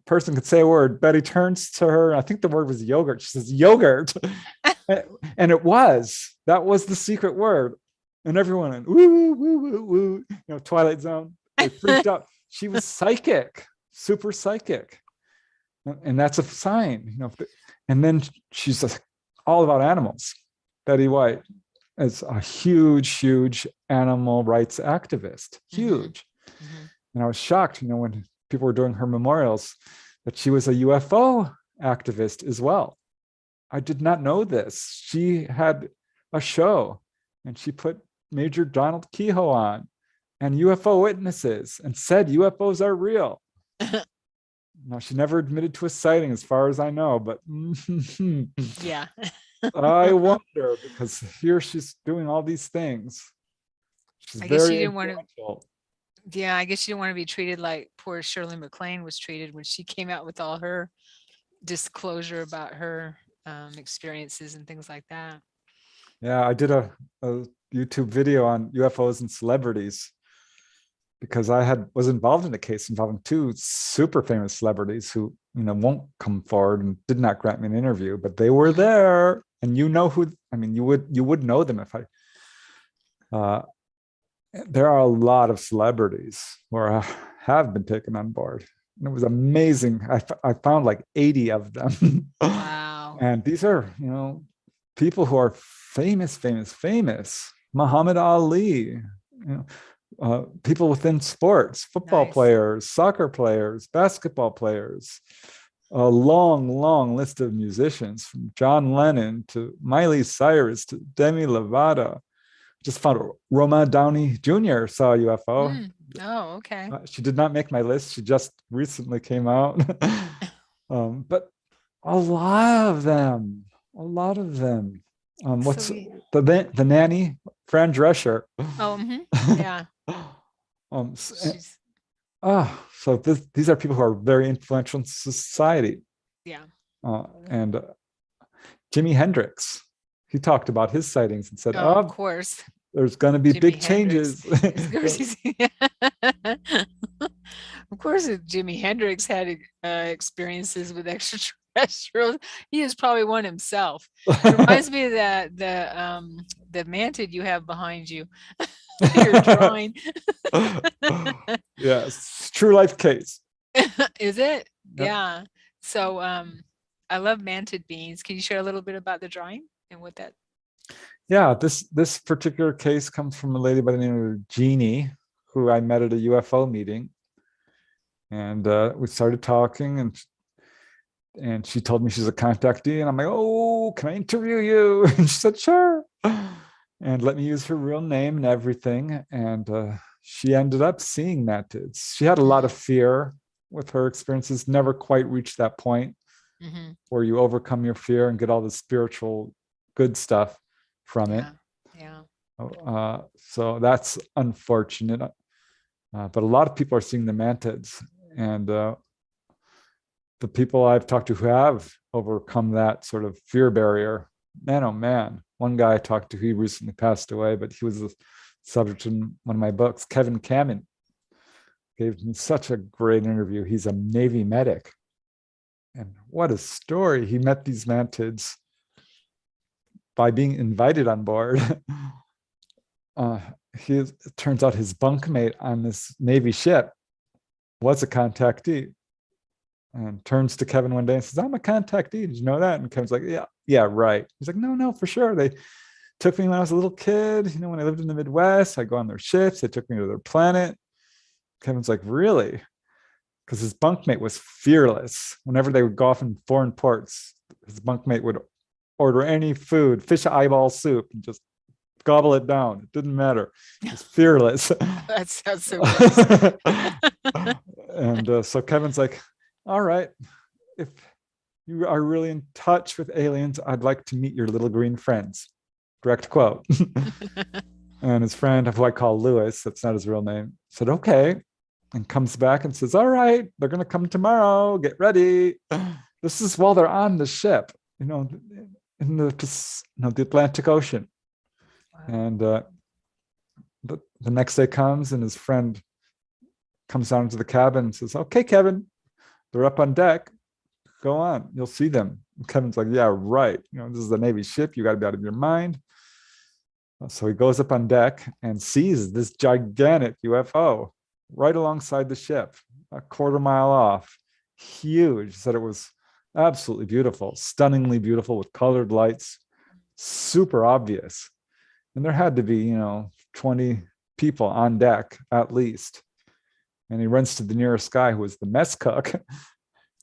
person could say a word, Betty turns to her. I think the word was yogurt. She says, yogurt. And that was the secret word. And everyone went, woo, woo, woo, woo, you know, Twilight Zone. They freaked out. She was psychic, super psychic. And that's a sign, you know. And then she's just all about animals. Betty White is a huge animal rights activist, huge. And I was shocked, you know, when people were doing her memorials, that she was a UFO activist as well. I did not know this. She had a show, and she put Major Donald Kehoe on and UFO witnesses and said UFOs are real. Now, she never admitted to a sighting, as far as I know, but Yeah. I wonder, because here she's doing all these things. She's I guess she very didn't want influential. to. Yeah, I guess she didn't want to be treated like poor Shirley MacLaine was treated when she came out with all her disclosure about her experiences and things like that. Yeah, I did a YouTube video on UFOs and celebrities, because I was involved in a case involving two super famous celebrities who, you know, won't come forward and did not grant me an interview, but they were there. And you know who, I mean, you would know them if there are a lot of celebrities who have been taken on board. And it was amazing. I found like 80 of them. Wow. And these are, you know, people who are famous. Muhammad Ali, you know, people within sports, football players, soccer players, basketball players, a long list of musicians, from John Lennon to Miley Cyrus to Demi Lovato. Just found Roma Downey Jr. saw a UFO. Oh, okay. She did not make my list. She just recently came out. But a lot of them. What's the nanny? Fran Drescher. Oh, yeah. So these are people who are very influential in society. Yeah. And Jimi Hendrix, he talked about his sightings and said, of course, there's going to be big changes. Of course, Jimi Hendrix had experiences with extraterrestrials. He is probably one himself. It reminds me of the mantid you have behind you. Your drawing. Yes, true life case. Is it? Yep. Yeah. So I love mantid beans. Can you share a little bit about the drawing and what that? Yeah, this particular case comes from a lady by the name of Jeannie, who I met at a UFO meeting. And we started talking, and she told me she's a contactee, and I'm like, oh, can I interview you? And she said, sure. And let me use her real name and everything. And she ended up seeing mantids. She had a lot of fear with her experiences, never quite reached that point where you overcome your fear and get all the spiritual good stuff from it. Yeah. So that's unfortunate. But a lot of people are seeing the mantids. And the people I've talked to who have overcome that sort of fear barrier, man, oh man. One guy I talked to, he recently passed away, but he was the subject in one of my books, Kevin Kamin. Gave me such a great interview. He's a Navy medic. And what a story. He met these mantids by being invited on board. uh, it turns out his bunkmate on this Navy ship was a contactee, and turns to Kevin one day and says, I'm a contactee. Did you know that? And Kevin's like, yeah, right. He's like, no, for sure. They took me when I was a little kid. When I lived in the Midwest, I go on their ships. They took me to their planet. Kevin's like, really? Because his bunkmate was fearless. Whenever they would go off in foreign ports, his bunkmate would order any food, fish eyeball soup, and just gobble it down. It didn't matter. He was fearless. That sounds so gross. And so Kevin's like, all right, if you are really in touch with aliens, I'd like to meet your little green friends. Direct quote. And his friend, who I call Lewis, that's not his real name, said, okay. And comes back and says, all right, they're going to come tomorrow. Get ready. This is while they're on the ship, in the Atlantic Ocean. Wow. And the next day comes, and his friend comes down to the cabin and says, okay, Kevin, they're up on deck. Go on. You'll see them. And Kevin's like, yeah, right. This is a Navy ship. You got to be out of your mind. So he goes up on deck and sees this gigantic UFO right alongside the ship, a quarter mile off. Huge. Said it was absolutely beautiful, stunningly beautiful, with colored lights, super obvious. And there had to be, 20 people on deck at least. And he runs to the nearest guy, who was the mess cook,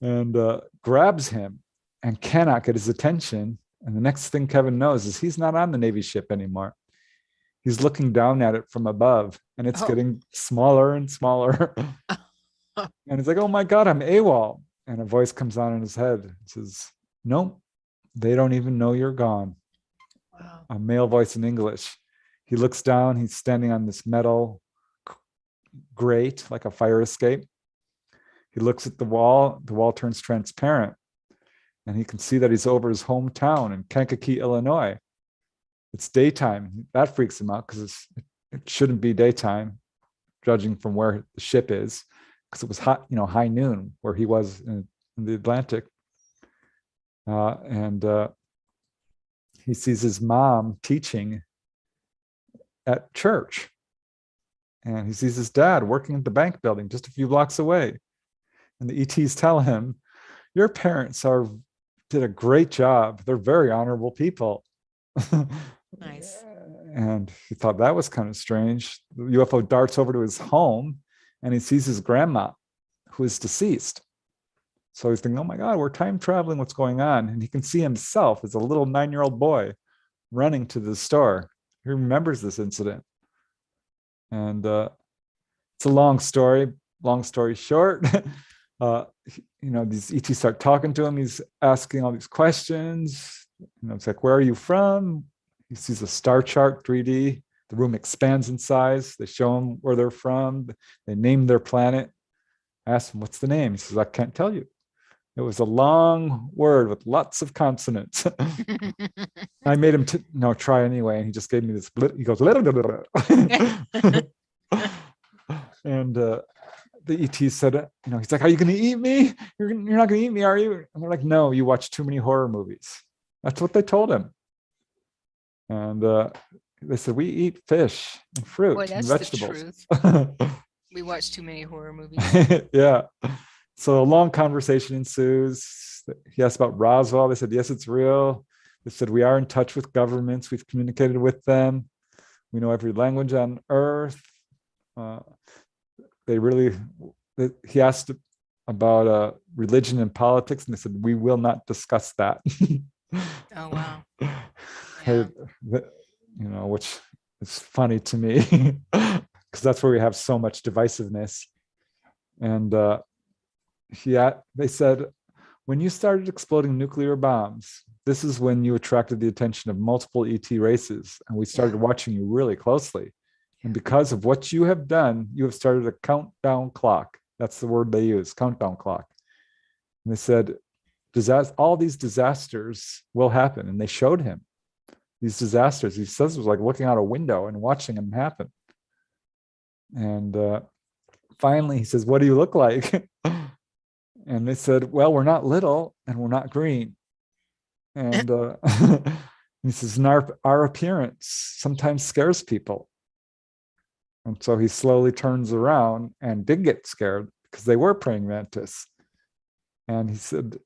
and grabs him and cannot get his attention. And the next thing Kevin knows is he's not on the Navy ship anymore. He's looking down at it from above, and it's getting smaller and smaller. And he's like, oh my God, I'm AWOL. And a voice comes on in his head and says, nope, they don't even know you're gone. Wow. A male voice in English. He looks down, he's standing on this metal grate, like a fire escape. He looks at the wall turns transparent, and he can see that he's over his hometown in Kankakee, Illinois. It's daytime. That freaks him out because it shouldn't be daytime, judging from where the ship is, because it was hot, high noon where he was in the Atlantic. And he sees his mom teaching at church. And he sees his dad working at the bank building just a few blocks away. And the ETs tell him, your parents did a great job. They're very honorable people. Nice. And he thought that was kind of strange. The UFO darts over to his home, and he sees his grandma, who is deceased. So he's thinking, oh my God, we're time traveling. What's going on? And he can see himself as a little 9-year-old boy running to the store. He remembers this incident. And it's a long story. Long story short, these ETs start talking to him. He's asking all these questions. It's like, where are you from? He sees a star chart, 3D. The room expands in size. They show him where they're from. They name their planet. I asked him, what's the name? He says, I can't tell you. It was a long word with lots of consonants. I made him try anyway, and he just gave me this. He goes, and the ET said, he's like, are you going to eat me? You're not going to eat me, are you? And they're like, no, you watch too many horror movies. That's what they told him. And they said, we eat fish and fruit and vegetables. The truth. We watch too many horror movies. Yeah. So a long conversation ensues. He asked about Roswell. They said, yes, it's real. They said, we are in touch with governments. We've communicated with them. We know every language on Earth. He asked about religion and politics, and they said, we will not discuss that. Oh, wow. Yeah. Which is funny to me because that's where we have so much divisiveness. And they said, when you started exploding nuclear bombs, this is when you attracted the attention of multiple ET races, and we started watching you really closely. And because of what you have done, you have started a countdown clock. That's the word they use, countdown clock. And they said, all these disasters will happen. And they showed him these disasters. He says it was like looking out a window and watching them happen. And finally he says, "What do you look like?" And they said, "Well, we're not little and we're not green." And he says, "And our appearance sometimes scares people." And so he slowly turns around and did get scared because they were praying mantis. And he said,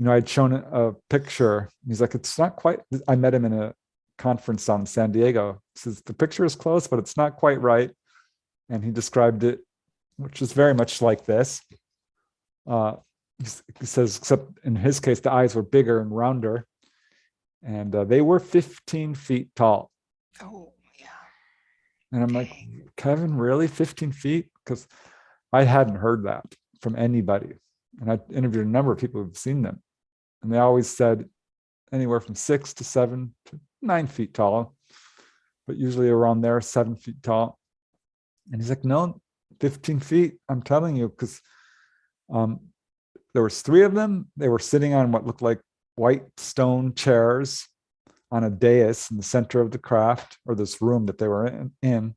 I'd shown a picture. He's like, "It's not quite." I met him in a conference down in San Diego. He says, "The picture is close, but it's not quite right." And he described it, which is very much like this. He says, except in his case, the eyes were bigger and rounder. And they were 15 feet tall. Oh, yeah. And I'm like, "Kevin, really 15 feet?" Because I hadn't heard that from anybody. And I interviewed a number of people who've seen them. And they always said anywhere from 6 to 7 to 9 feet tall, but usually around there, 7 feet tall. And he's like, "No, 15 feet, I'm telling you," because there was 3 of them. They were sitting on what looked like white stone chairs on a dais in the center of the craft, or this room that they were in.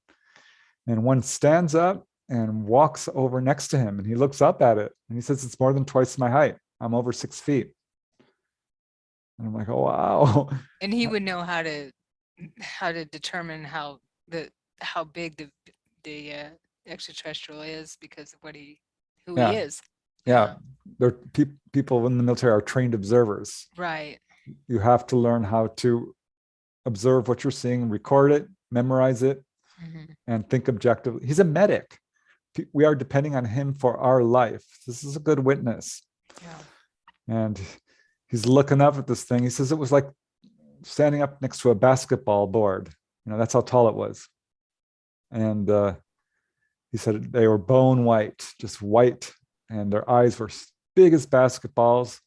And one stands up and walks over next to him, and he looks up at it and he says, "It's more than twice my height. I'm over 6 feet." And I'm like, "Oh, wow." And he would know how to determine how big the extraterrestrial is because of who he Yeah. is. Yeah. There people in the military are trained observers. Right. You have to learn how to observe what you're seeing, record it, memorize it, and think objectively. He's a medic. We are depending on him for our life. This is a good witness. Yeah. And he's looking up at this thing. He says it was like standing up next to a basketball board. That's how tall it was. And he said they were bone white, just white, and their eyes were big as basketballs,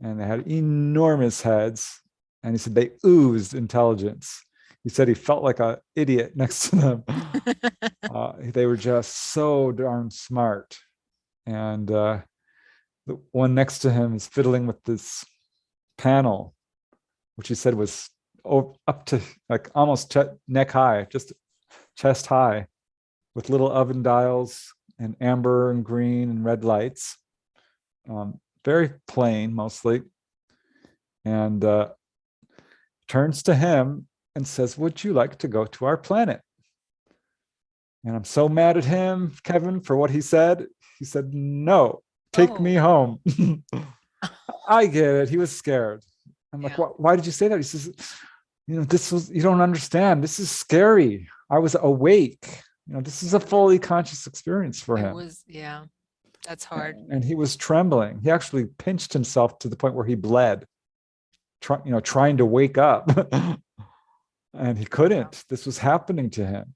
and they had enormous heads. And he said they oozed intelligence. He said he felt like an idiot next to them. They were just so darn smart. And the one next to him is fiddling with this panel, which he said was up to like almost neck high, just chest high, with little oven dials and amber and green and red lights. Very plain mostly. And turns to him and says, "Would you like to go to our planet?" And I'm so mad at him, Kevin, for what he said. He said, "No, take me home." I get it. He was scared. I'm like, "Why did you say that?" He says, you don't understand. This is scary. I was awake. This is a fully conscious experience for him. It was, that's hard. And he was trembling. He actually pinched himself to the point where he bled, trying to wake up. And he couldn't. This was happening to him.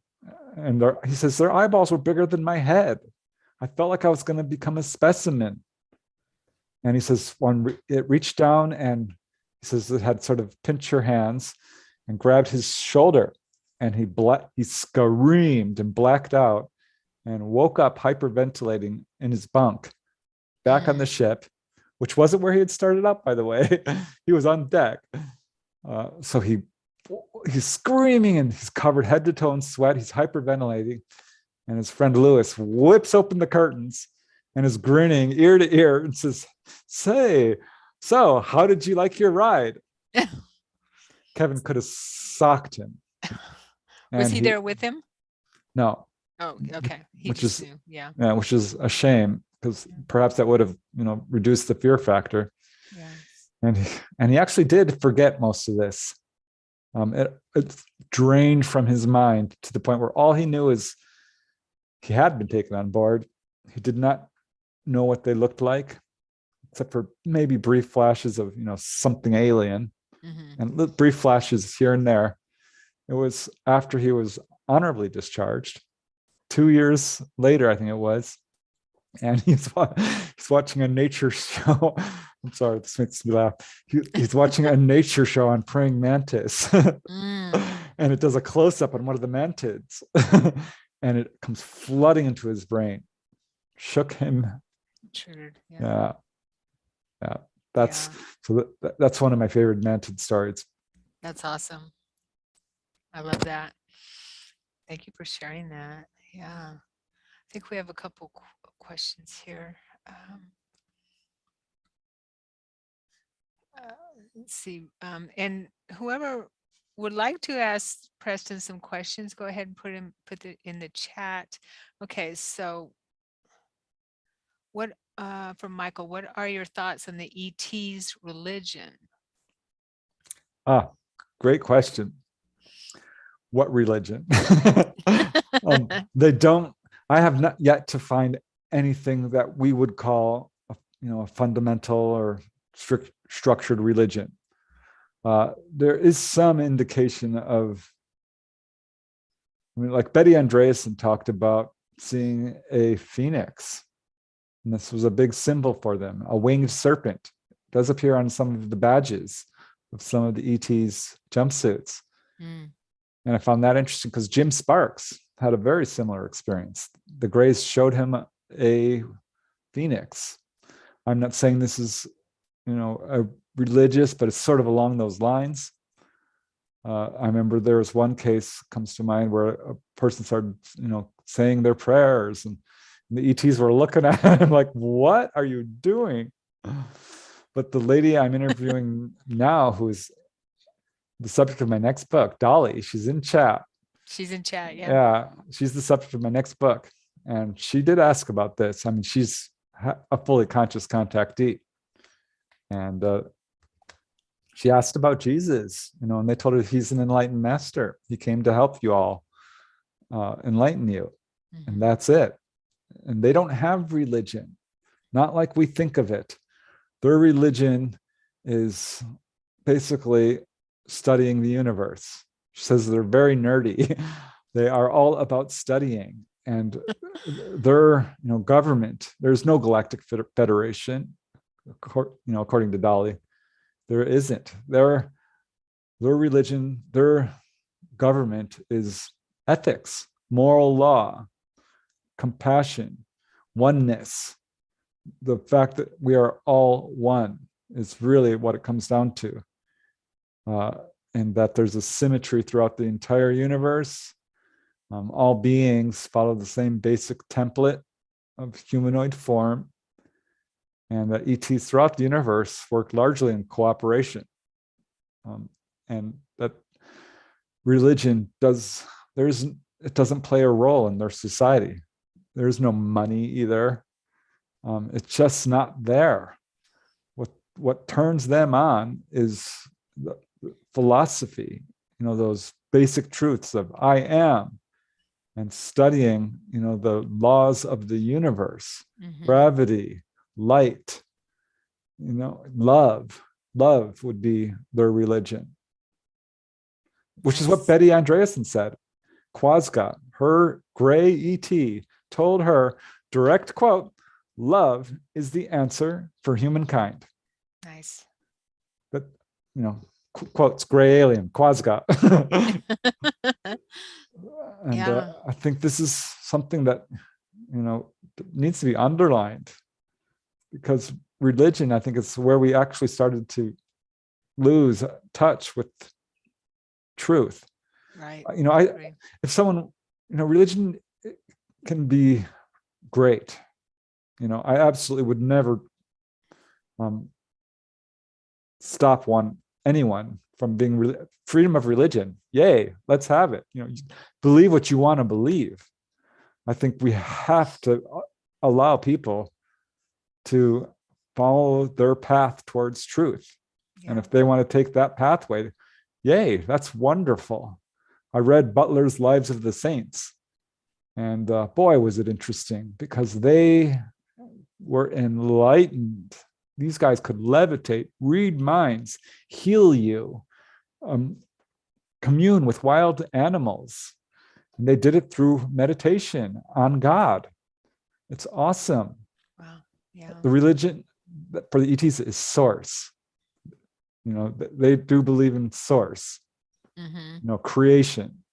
And he says, their eyeballs were bigger than my head. I felt like I was going to become a specimen. And he says, when it reached down, and he says it had sort of pinched your hands and grabbed his shoulder, and he screamed and blacked out and woke up hyperventilating in his bunk back on the ship, which wasn't where he had started up, by the way. He was on deck. So he's screaming and he's covered head to toe in sweat. He's hyperventilating. And his friend Lewis whips open the curtains and is grinning ear to ear and says, "Say, so how did you like your ride?" Kevin could have socked him. Was he there with him? No. Oh, okay. Which is a shame, because perhaps that would have, reduced the fear factor. Yeah. And he actually did forget most of this. It drained from his mind to the point where all he knew is he had been taken on board. He did not know what they looked like, except for maybe brief flashes of, something alien, and brief flashes here and there. It was after he was honorably discharged 2 years later, I think it was. And he's watching a nature show. I'm sorry, this makes me laugh. He's watching a nature show on praying mantis. And it does a close-up on one of the mantids. And it comes flooding into his brain. Shook him. Triggered. Yeah. That's one of my favorite mantid stories. That's awesome. I love that. Thank you for sharing that. Yeah. think we have a couple questions here. Uh, let's see. And whoever would like to ask Preston some questions, go ahead and put it in the chat. Okay, so what from Michael, what are your thoughts on the ET's religion? Great question. What religion? They don't, I have not yet to find anything that we would call a fundamental or strict structured religion. There is some indication of, like Betty Andreasen talked about seeing a phoenix, and this was a big symbol for them. A winged serpent it does appear on some of the badges of some of the ET's jumpsuits. And I found that interesting because Jim Sparks had a very similar experience. The Greys showed him a phoenix. I'm not saying this is, a religious, but it's sort of along those lines. I remember there was one case comes to mind where a person started, saying their prayers, and the ETs were looking at him like, "What are you doing?" But the lady I'm interviewing now, who is the subject of my next book, Dolly, she's in chat. She's in chat, yeah. Yeah, she's the subject of my next book, and she did ask about this. I mean, she's a fully conscious contactee, and she asked about Jesus, and they told her he's an enlightened master. He came to help you all, enlighten you, and that's it. And they don't have religion, not like we think of it. Their religion is basically studying the universe. She says they're very nerdy. They are all about studying, and their government. There's no galactic federation, according to Dolly. There isn't. Their religion, their government is ethics, moral law, compassion, oneness. The fact that we are all one is really what it comes down to. And that there's a symmetry throughout the entire universe. All beings follow the same basic template of humanoid form, and that ETs throughout the universe work largely in cooperation. And that religion it doesn't play a role in their society. There's no money either. It's just not there. What turns them on is the philosophy, those basic truths of I am, and studying, the laws of the universe, gravity, light, love. Love would be their religion, which is what Betty Andreasen said. Quasga, her gray ET, told her, direct quote, "Love is the answer for humankind." Nice. But, quotes, gray alien, Quasga. And Yeah. I think this is something that, needs to be underlined, because religion, I think, is where we actually started to lose touch with truth. Right. If someone, religion can be great. I absolutely would never stop anyone from being freedom of religion. Yay, let's have it. Believe what you want to believe. I think we have to allow people to follow their path towards truth. Yeah. And if they want to take that pathway, yay, that's wonderful. I read Butler's Lives of the Saints, and boy, was it interesting, because they were enlightened. These guys could levitate, read minds, heal you, commune with wild animals. And they did it through meditation on God. It's awesome. Wow. Yeah. The religion for the ETs is source. They do believe in source, creation.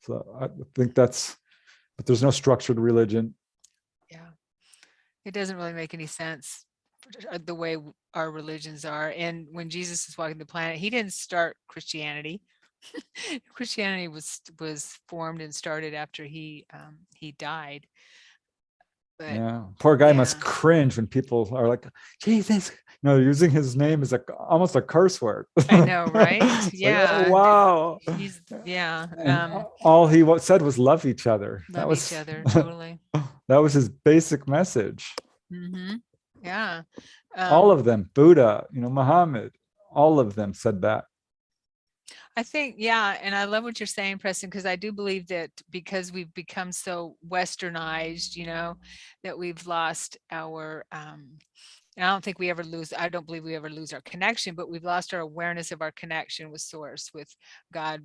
So I think but there's no structured religion. Yeah. It doesn't really make any sense, the way our religions are. And when Jesus is walking the planet, he didn't start Christianity. Christianity was formed and started after he died. But Yeah, poor guy must yeah, cringe when people are like, Jesus, using his name as almost a curse word. I know, right? It's like, oh Yeah, wow. he's yeah. And all he said was love each other. That Love each was other totally. that was his basic message. Hmm. Yeah. All of them, Buddha, Muhammad, all of them said that. I think, yeah, and I love what you're saying, Preston, because I do believe that because we've become so westernized, that we've lost our and I don't think we ever lose, I don't believe we ever lose our connection, but we've lost our awareness of our connection with source, with God,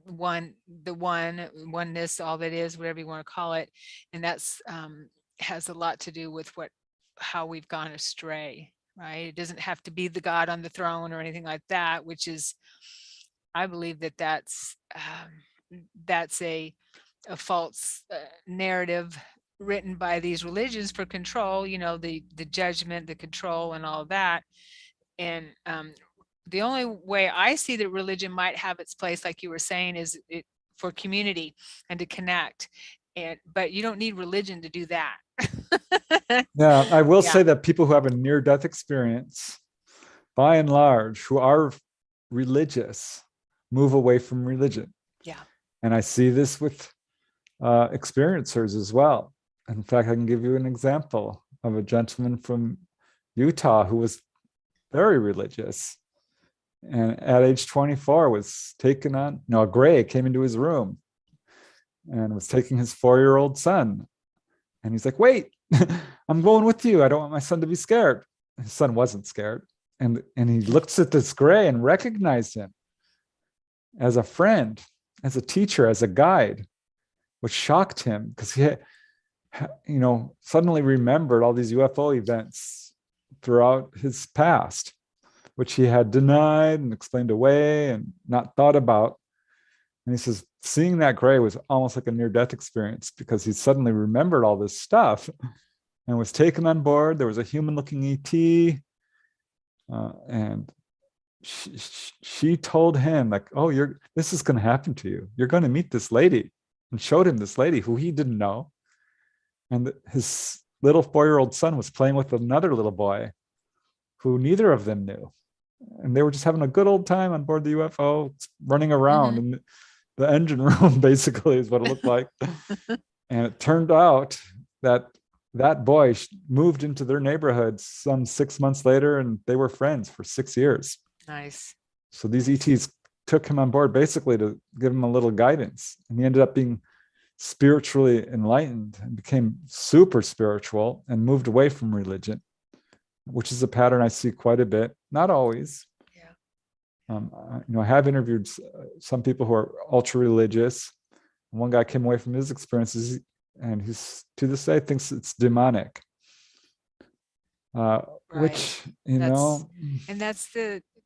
oneness, all that is, whatever you want to call it. And that's has a lot to do with how we've gone astray, right? It doesn't have to be the God on the throne or anything like that, which is, I believe that's a false narrative written by these religions for control, the judgment, the control, and all that. And the only way I see that religion might have its place, like you were saying, is for community and to connect. But you don't need religion to do that. Yeah, I will Yeah. say that people who have a near-death experience, by and large, who are religious, move away from religion. Yeah. And I see this with experiencers as well. In fact, I can give you an example of a gentleman from Utah who was very religious. And at age 24 was taken on, a gray came into his room and was taking his 4-year-old son. And he's like, wait, I'm going with you. I don't want my son to be scared. His son wasn't scared. And he looks at this gray and recognized him as a friend, as a teacher, as a guide, which shocked him because he suddenly remembered all these UFO events throughout his past, which he had denied and explained away and not thought about. And he says, seeing that gray was almost like a near-death experience because he suddenly remembered all this stuff and was taken on board. There was a human-looking ET, and she told him, like, oh, this is going to happen to you. You're going to meet this lady, and showed him this lady who he didn't know. And his little 4-year-old son was playing with another little boy who neither of them knew. And they were just having a good old time on board the UFO, running around in the engine room, basically, is what it looked like. And it turned out that boy moved into their neighborhood some 6 months later, and they were friends for 6 years. Nice. So these ETs took him on board basically to give him a little guidance. And he ended up being spiritually enlightened and became super spiritual and moved away from religion, which is a pattern I see quite a bit. Not always. Yeah. I have interviewed some people who are ultra religious. One guy came away from his experiences, and he's to this day thinks it's demonic. Right. Which and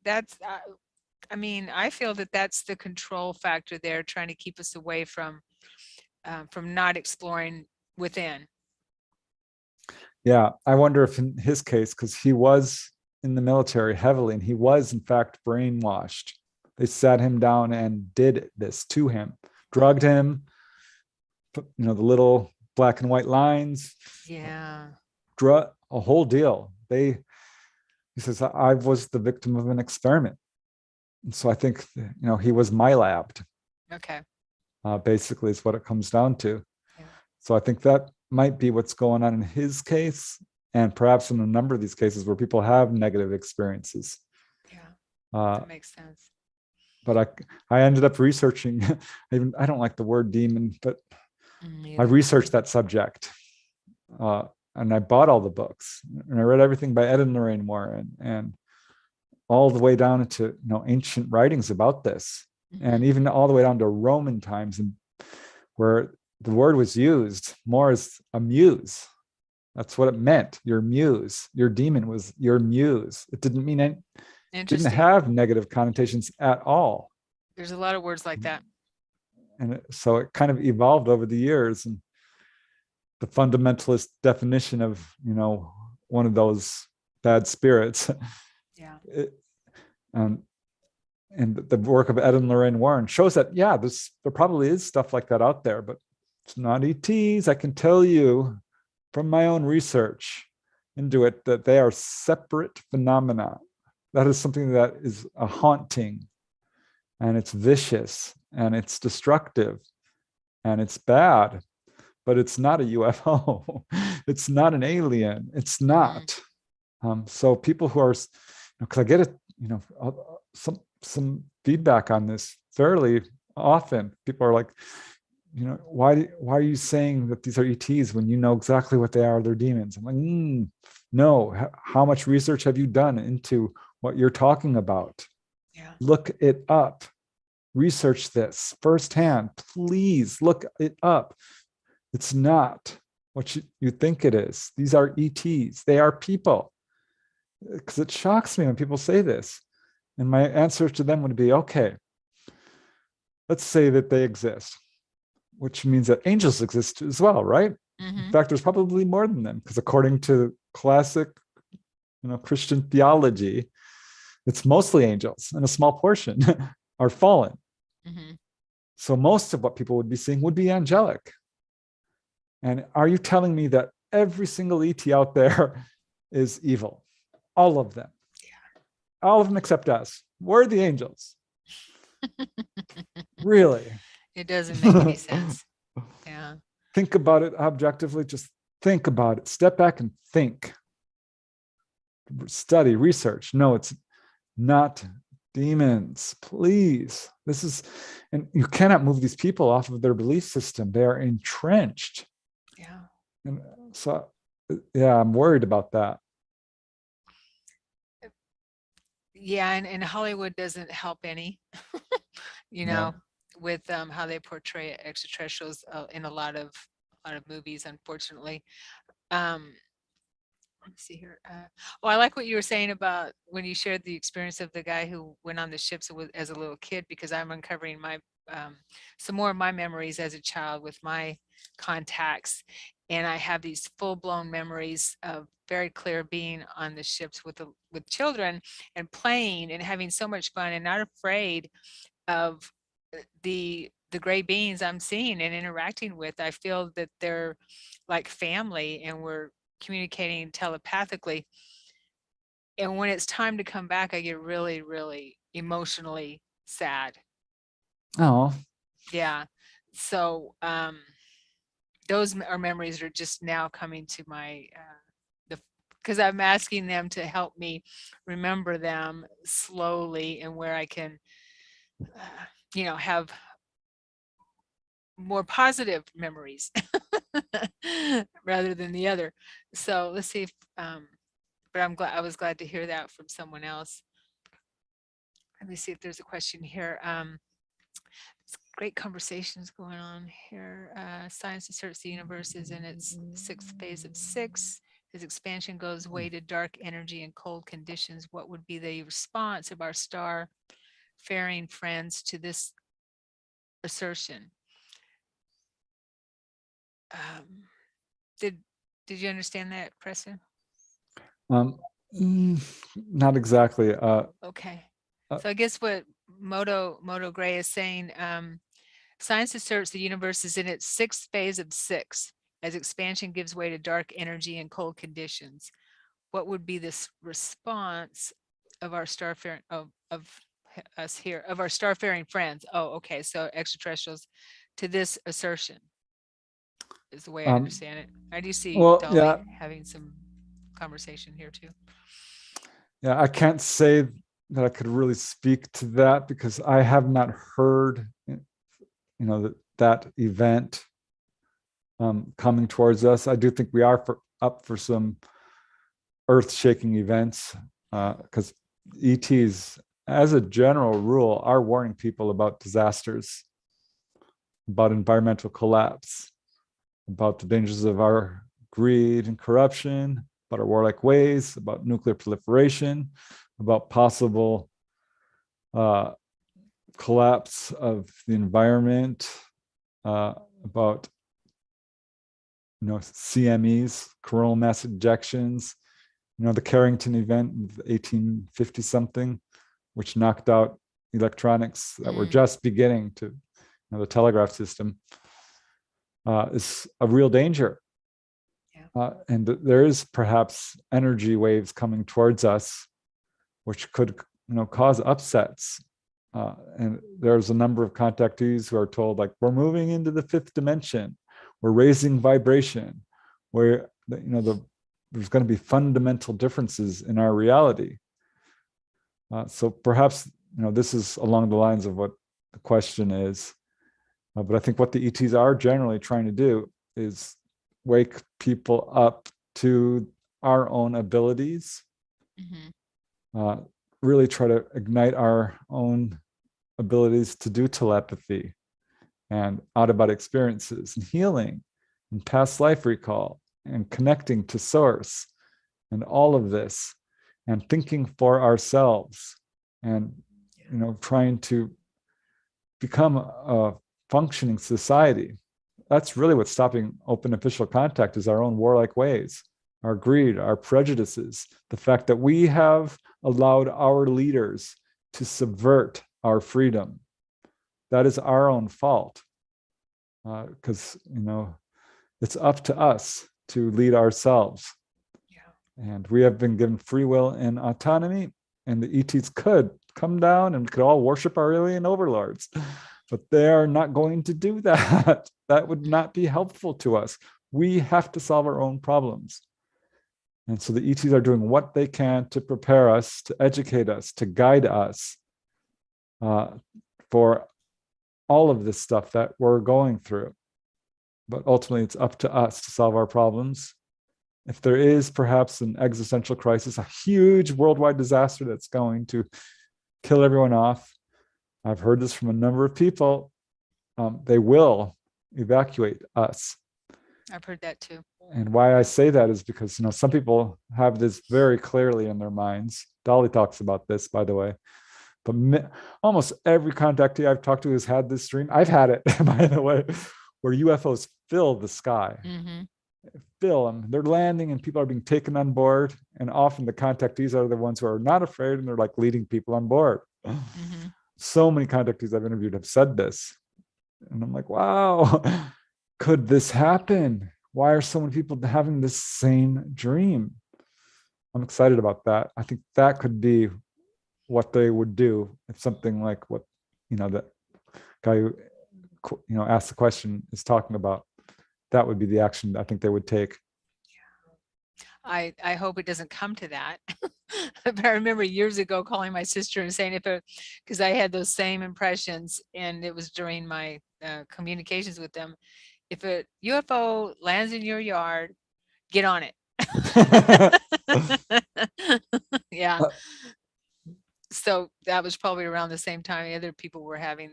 that's I mean, I feel that that's the control factor there, trying to keep us away from not exploring within. Yeah, I wonder if in his case, because he was in the military heavily, and he was in fact brainwashed. They sat him down and did this to him, drugged him, the little black and white lines. Yeah. A whole deal. He says, I was the victim of an experiment. And so I think, he was MyLabbed. Okay. Basically is what it comes down to. Yeah. So I think that might be what's going on in his case, and perhaps in a number of these cases where people have negative experiences. Yeah. That makes sense. But I ended up researching, I don't like the word demon, but I researched that subject. And I bought all the books, and I read everything by Ed and Lorraine Warren, and all the way down into ancient writings about this, and even all the way down to Roman times, and where the word was used more as a muse. That's what it meant. Your muse, your demon was your muse. It didn't mean didn't have negative connotations at all. There's a lot of words like that. And so it kind of evolved over the years. And the fundamentalist definition of, one of those bad spirits. Yeah. and the work of Ed and Lorraine Warren shows that, yeah, there probably is stuff like that out there, but it's not ETs. I can tell you from my own research into it that they are separate phenomena. That is something that is a haunting, and it's vicious, and it's destructive, and it's bad, but it's not a UFO. It's not an alien. It's not. So people who are, because I get it, some feedback on this fairly often. People are like, why are you saying that these are ETs when you know exactly what they are? They're demons. I'm like, no. How much research have you done into what you're talking about? Yeah. Look it up. Research this firsthand. Please look it up. It's not what you think it is. These are ETs. They are people. Because it shocks me when people say this. And my answer to them would be, okay, let's say that they exist, which means that angels exist as well, right? In fact, there's probably more than them, because according to classic, Christian theology, it's mostly angels, and a small portion are fallen. So most of what people would be seeing would be angelic. And are you telling me that every single ET out there is evil? All of them. Yeah. All of them except us. We're the angels. Really? It doesn't make any sense. Yeah. Think about it objectively. Just think about it. Step back and think. Study, research. No, it's not demons. Please. And you cannot move these people off of their belief system. They are entrenched. Yeah. And so, yeah, I'm worried about that. Yeah, and Hollywood doesn't help any, No. with how they portray extraterrestrials in a lot of movies, unfortunately. Let me see here. I like what you were saying about when you shared the experience of the guy who went on the ships as a little kid, because I'm uncovering some more of my memories as a child with my contacts. And I have these full-blown memories of very clear being on the ships with children and playing and having so much fun and not afraid of the gray beings I'm seeing and interacting with. I feel that they're like family and we're communicating telepathically. And when it's time to come back, I get really, really emotionally sad. Oh. Yeah. So those are memories that are just now coming to my because I'm asking them to help me remember them slowly, and where I can have more positive memories rather than the other. So let's see if but I was glad to hear that from someone else. Let me see if there's a question here. Great conversations going on here. Science asserts the universe is in its sixth phase of 6. As expansion goes way to dark energy and cold conditions, what would be the response of our star-faring friends to this assertion? Did you understand that, Preston? Not exactly. Okay. So I guess what Moto Gray is saying, science asserts the universe is in its 6th phase of 6 as expansion gives way to dark energy and cold conditions. What would be this response of our starfaring of us here, of our starfaring friends? Oh, okay. So extraterrestrials to this assertion is the way I understand it. I do see Dolly having some conversation here too. Yeah, I can't say that I could really speak to that because I have not heard, that event coming towards us. I do think we are up for some earth-shaking events because ETs, as a general rule, are warning people about disasters, about environmental collapse, about the dangers of our greed and corruption, about our warlike ways, about nuclear proliferation, about possible collapse of the environment, about CMEs, coronal mass ejections, the Carrington event of 1850 something, which knocked out electronics that we're just beginning to, the telegraph system is a real danger. And there is perhaps energy waves coming towards us, which could, cause upsets. And there's a number of contactees who are told, like, we're moving into the fifth dimension, we're raising vibration, where there's going to be fundamental differences in our reality. So perhaps this is along the lines of what the question is. But I think what the ETs are generally trying to do is wake people up to our own abilities, really try to ignite our own abilities to do telepathy and out-of-body experiences and healing and past life recall and connecting to source and all of this, and thinking for ourselves, and trying to become a functioning society. That's really what's stopping open official contact, is our own warlike ways, our greed, our prejudices, the fact that we have allowed our leaders to subvert our freedom. That is our own fault, because it's up to us to lead ourselves. And we have been given free will and autonomy, and the ETs could come down and could all worship our alien overlords, but they are not going to do that. That would not be helpful to us. We have to solve our own problems. And so the ETs are doing what they can to prepare us, to educate us, to guide us for all of this stuff that we're going through. But ultimately, it's up to us to solve our problems. If there is perhaps an existential crisis, a huge worldwide disaster that's going to kill everyone off, I've heard this from a number of people, they will evacuate us. I've heard that too. And why I say that is because, some people have this very clearly in their minds. Dolly talks about this, by the way. But almost every contactee I've talked to has had this dream. I've had it, by the way, where UFOs fill the sky. Fill them. They're landing and people are being taken on board. And often the contactees are the ones who are not afraid, and they're like leading people on board. So many contactees I've interviewed have said this. And I'm like, wow, could this happen? Why are so many people having this same dream? I'm excited about that. I think that could be what they would do if something like what, that guy who, asked the question is talking about. That would be the action I think they would take. I hope it doesn't come to that. But I remember years ago calling my sister and saying, because I had those same impressions, and it was during my communications with them, if a UFO lands in your yard, get on it. Yeah. So that was probably around the same time other people were having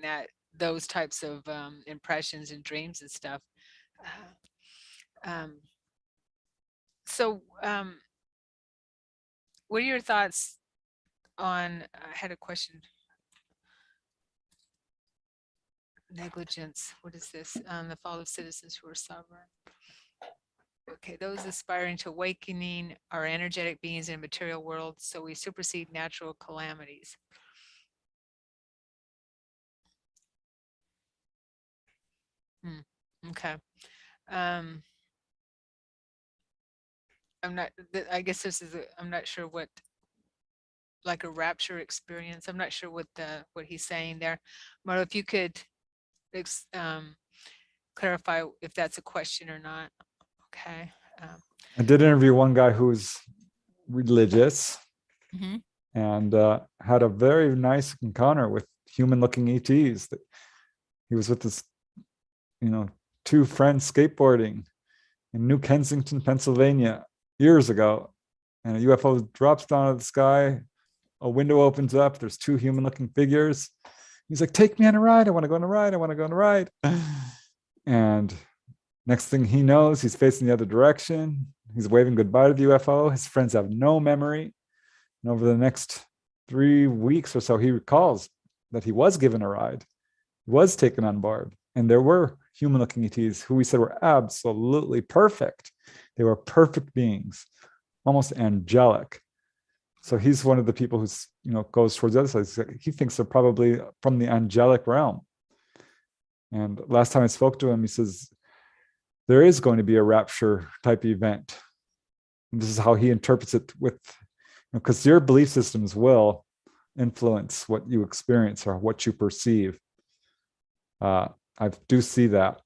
those types of impressions and dreams and stuff. So what are your thoughts on, I had a question. Negligence, what is this? The fall of citizens who are sovereign. Okay, those aspiring to awakening are energetic beings in a material world, so we supersede natural calamities. Okay. I'm not, I guess this is, I'm not sure what, like a rapture experience. I'm not sure what he's saying there. Marlo, if you could clarify if that's a question or not. Okay. I did interview one guy who's religious and had a very nice encounter with human-looking ETs. He was with his, two friends skateboarding in New Kensington, Pennsylvania, years ago, and a UFO drops down out of the sky. A window opens up. There's two human-looking figures. He's like, "Take me on a ride. I want to go on a ride. I want to go on a ride." And next thing he knows, he's facing the other direction. He's waving goodbye to the UFO. His friends have no memory. And over the next 3 weeks or so, he recalls that he was given a ride, was taken on board. And there were human-looking ETs who we said were absolutely perfect. They were perfect beings, almost angelic. So he's one of the people who's, goes towards the other side. He thinks they're probably from the angelic realm. And last time I spoke to him, he says, there is going to be a rapture type event. And this is how he interprets it with, because your belief systems will influence what you experience or what you perceive. I do see that.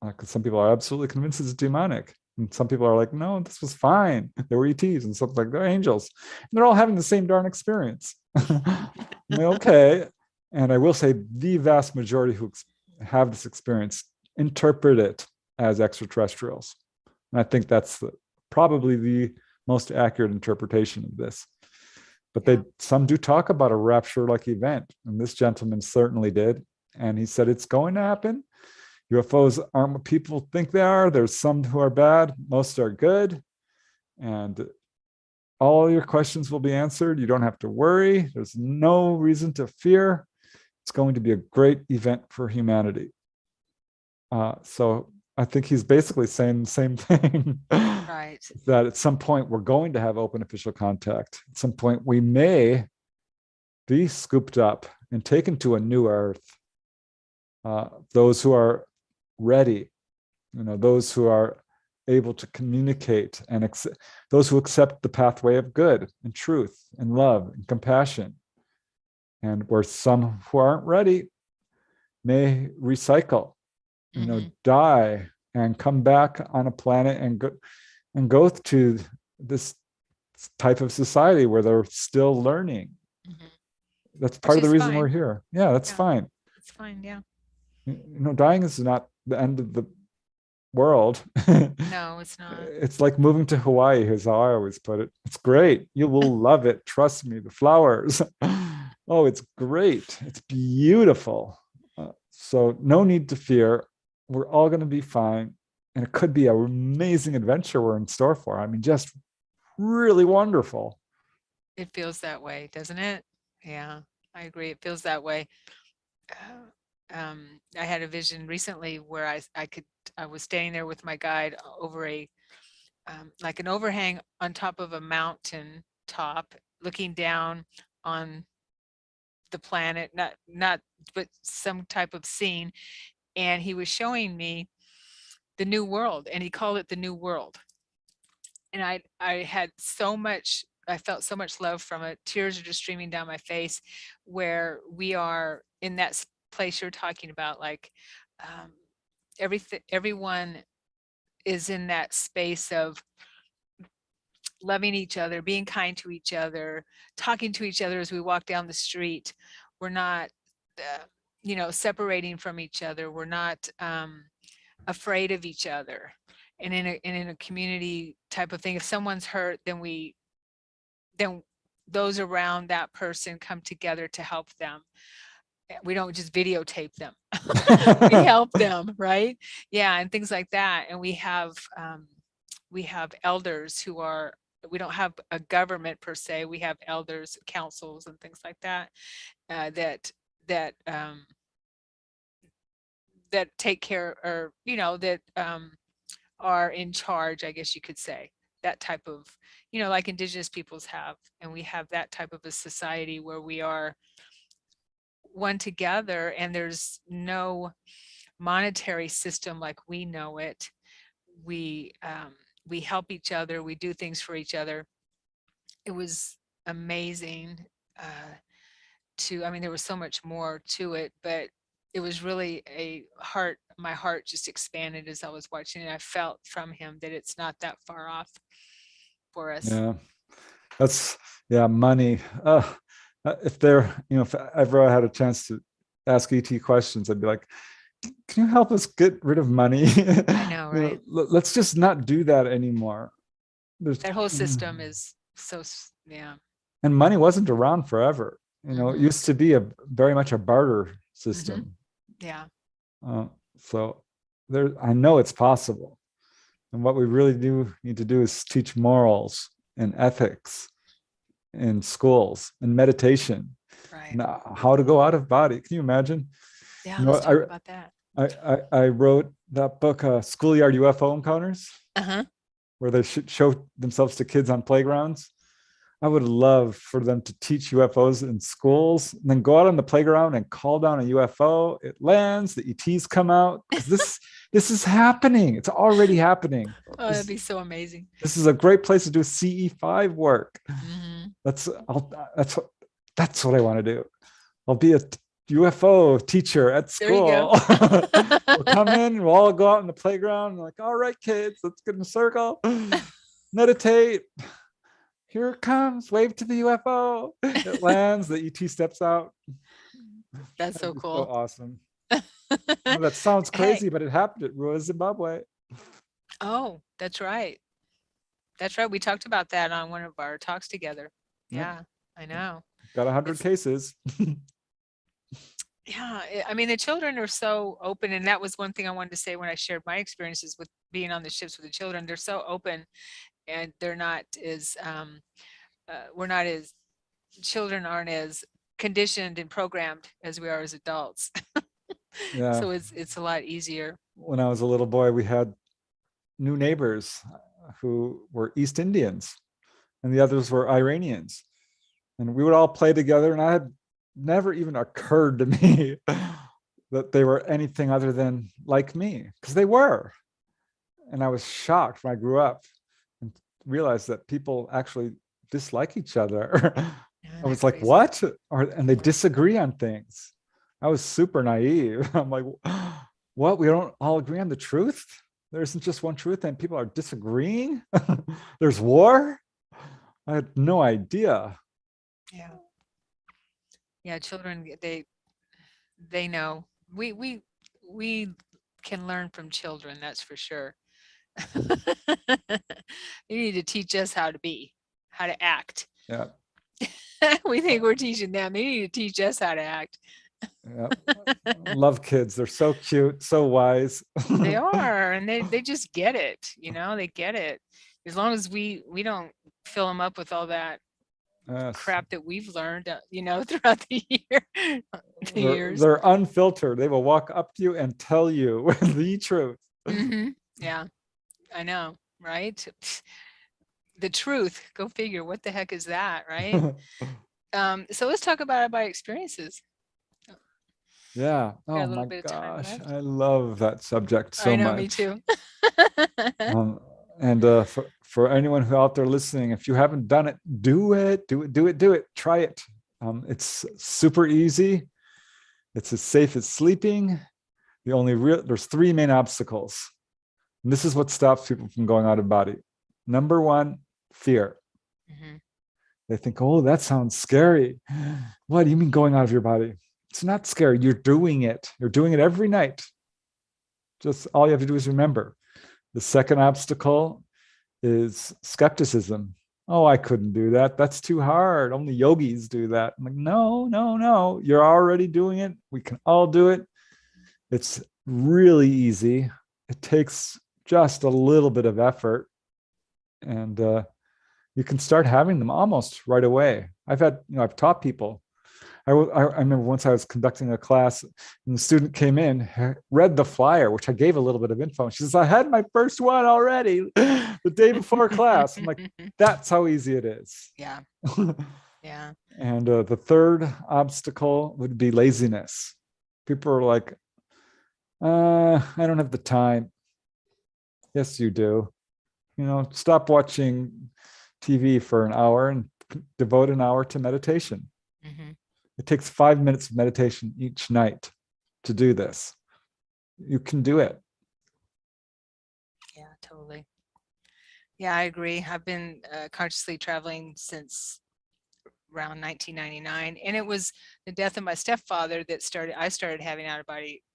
Because some people are absolutely convinced it's demonic. And some people are like, no, this was fine. They were ETs and something like they're angels. And they're all having the same darn experience. Okay. And I will say the vast majority who have this experience interpret it as extraterrestrials. And I think that's probably the most accurate interpretation of this. But some do talk about a rapture-like event. And this gentleman certainly did. And he said it's going to happen. UFOs aren't what people think they are. There's some who are bad, most are good. And all your questions will be answered. You don't have to worry. There's no reason to fear. It's going to be a great event for humanity. So I think he's basically saying the same thing. Right. That at some point we're going to have open official contact. At some point we may be scooped up and taken to a new earth. Those who are ready, those who are able to communicate and those who accept the pathway of good and truth and love and compassion. And where some who aren't ready may recycle, die and come back on a planet and go to this type of society where they're still learning. That's part of the reason we're here. Yeah, that's fine. It's fine. Yeah. Dying is not the end of the world. No, it's not. It's like moving to Hawaii, is how I always put it. It's great. You will love it. Trust me, the flowers. Oh, it's great. It's beautiful. So no need to fear. We're all going to be fine. And it could be an amazing adventure we're in store for. I mean, just really wonderful. It feels that way, doesn't it? Yeah, I agree. It feels that way. I had a vision recently where I was standing there with my guide over like an overhang on top of a mountain top, looking down on the planet, but some type of scene. And he was showing me the new world, and he called it the new world. And I felt so much love from it. Tears are just streaming down my face, where we are in that place you're talking about, like everyone is in that space of loving each other, being kind to each other, talking to each other as we walk down the street. We're not separating from each other. We're not afraid of each other. And in a community type of thing, if someone's hurt, then those around that person come together to help them. We don't just videotape them. We help them, right? Yeah, and things like that. And we have elders who are, we don't have a government per se. We have elders, councils, and things like that, that take care, or that are in charge, I guess you could say. That type of, like Indigenous peoples have, and we have that type of a society where we are one together, and there's no monetary system like we know it. We help each other. We do things for each other. It was amazing. There was so much more to it, but it was really my heart just expanded as I was watching it. I felt from him that it's not that far off for us. Yeah, that's, money. If ever I had a chance to ask ET questions, I'd be like, can you help us get rid of money? I know, right? Let's just not do that anymore. That whole system is so, yeah. And money wasn't around forever. It used to be very much a barter system. Yeah. So I know it's possible. And what we really do need to do is teach morals and ethics in schools and meditation. Right. And how to go out of body. Can you imagine? Yeah, let's talk about that. I wrote that book, Schoolyard UFO Encounters, where they show themselves to kids on playgrounds. I would love for them to teach UFOs in schools and then go out on the playground and call down a UFO. It lands, the ETs come out, because this is happening. It's already happening. Oh, that'd be so amazing. This is a great place to do CE5 work. Mm-hmm. That's what I want to do. I'll be a UFO teacher at There you school. go. We'll come in, we'll all go out in the playground. And like, all right, kids, let's get in a circle, meditate. Here it comes, wave to the UFO. It lands, the ET steps out. That's so That'd be cool. So awesome. Well, that sounds crazy, Hey. but it happened at Rua, Zimbabwe. Oh, that's right. That's right. We talked about that on one of our talks together. Yep. Yeah, I know. Got 100 It's- cases. Yeah, I mean, the children are so open, and that was one thing I wanted to say when I shared my experiences with being on the ships with the children. They're so open, and they're not as we're not as children aren't as conditioned and programmed as we are as adults. Yeah. So it's a lot easier. When I was a little boy, we had new neighbors who were East Indians and the others were Iranians. And we would all play together, and I had never even occurred to me that they were anything other than like me, because they were. And I was shocked when I grew up and realized that people actually dislike each other. Isn't I was that like, crazy? what? And they disagree on things. I was super naive. I'm like, what? We don't all agree on the truth? There isn't just one truth and people are disagreeing? There's war? I had no idea. Yeah. Yeah, children, they know. We can learn from children, that's for sure. You need to teach us how to be, how to act. Yeah. We think we're teaching them. They need to teach us how to act. Yeah. Love kids. They're so cute, so wise. They are, and they just get it, they get it. As long as we don't fill them up with all that Yes. crap that we've learned, throughout the years. They're unfiltered. They will walk up to you and tell you the truth. Mhm. Yeah, I know, right? The truth. Go figure. What the heck is that, right? So let's talk about our experiences. Yeah. Got a Oh little my bit of time gosh. left. I love that subject so I know, much. me too. And for anyone who out there listening, if you haven't done it, do it, try it. It's super easy. It's as safe as sleeping. There's three main obstacles. And this is what stops people from going out of body. Number one, fear. Mhm. They think, oh, that sounds scary. What do you mean going out of your body? It's not scary. You're doing it. You're doing it every night. Just all you have to do is remember. The second obstacle is skepticism. Oh, I couldn't do that. That's too hard. Only yogis do that. I'm like, no. You're already doing it. We can all do it. It's really easy. It takes just a little bit of effort. And you can start having them almost right away. I've taught people. I remember once I was conducting a class and the student came in, read the flyer, which I gave a little bit of info. She says, I had my first one already the day before class. I'm like, that's how easy it is. Yeah. Yeah. And the third obstacle would be laziness. People are like, I don't have the time. Yes, you do. Stop watching TV for an hour and devote an hour to meditation. Mm-hmm. It takes 5 minutes of meditation each night to do this. You can do it. Yeah, totally. Yeah, I agree. I've been consciously traveling since around 1999, and it was the death of my stepfather that I started having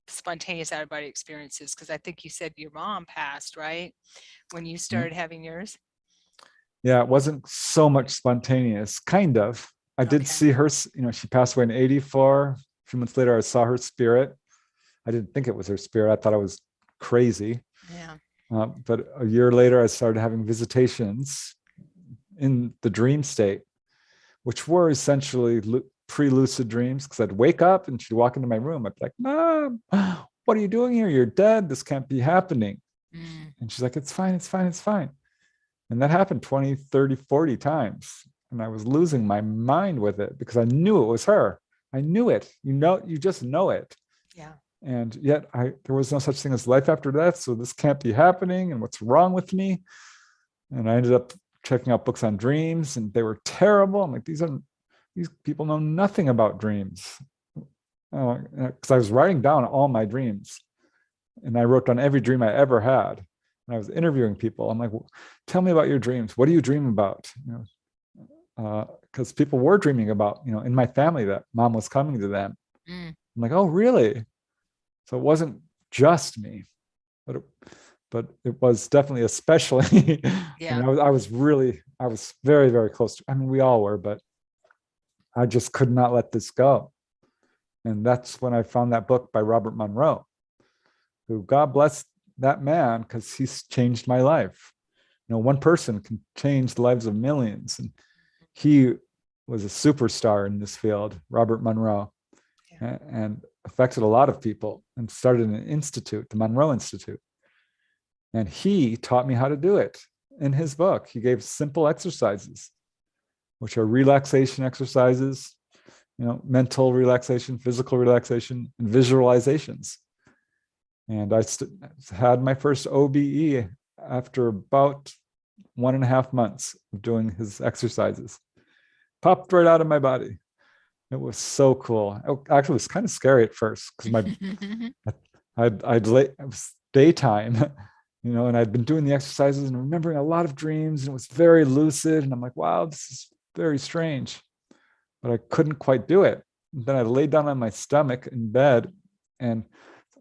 spontaneous out of body experiences, because I think you said your mom passed, right? When you started having yours? Yeah, it wasn't so much spontaneous, kind of. I did see her, she passed away in 1984. A few months later, I saw her spirit. I didn't think it was her spirit. I thought I was crazy. Yeah. But a year later, I started having visitations in the dream state, which were essentially pre-lucid dreams, because I'd wake up and she'd walk into my room. I'd be like, Mom, what are you doing here? You're dead. This can't be happening. And she's like, it's fine. And that happened 20, 30, 40 times. and I was losing my mind with it because I knew it was her. I knew it. You just know it. Yeah. And yet there was no such thing as life after death. So this can't be happening. And what's wrong with me? And I ended up checking out books on dreams, and they were terrible. I'm like, these people know nothing about dreams. Because I was writing down all my dreams, and I wrote down every dream I ever had. And I was interviewing people. I'm like, well, tell me about your dreams. What do you dream about? Because people were dreaming about, in my family that mom was coming to them. I'm like, oh, really? So it wasn't just me, but it was definitely especially. Yeah. I was very, very close to, we all were, but I just could not let this go. And that's when I found that book by Robert Monroe, who, God bless that man, because he's changed my life. One person can change the lives of millions. And he was a superstar in this field, Robert Monroe, and affected a lot of people, and started an institute, the Monroe Institute. And he taught me how to do it in his book. He gave simple exercises, which are relaxation exercises, mental relaxation, physical relaxation, and visualizations. And I had my first OBE after about 1.5 months of doing his exercises. Popped right out of my body. It was so cool. Actually, it was kind of scary at first because it was daytime, and I'd been doing the exercises and remembering a lot of dreams, and it was very lucid. And I'm like, wow, this is very strange. But I couldn't quite do it. And then I laid down on my stomach in bed, and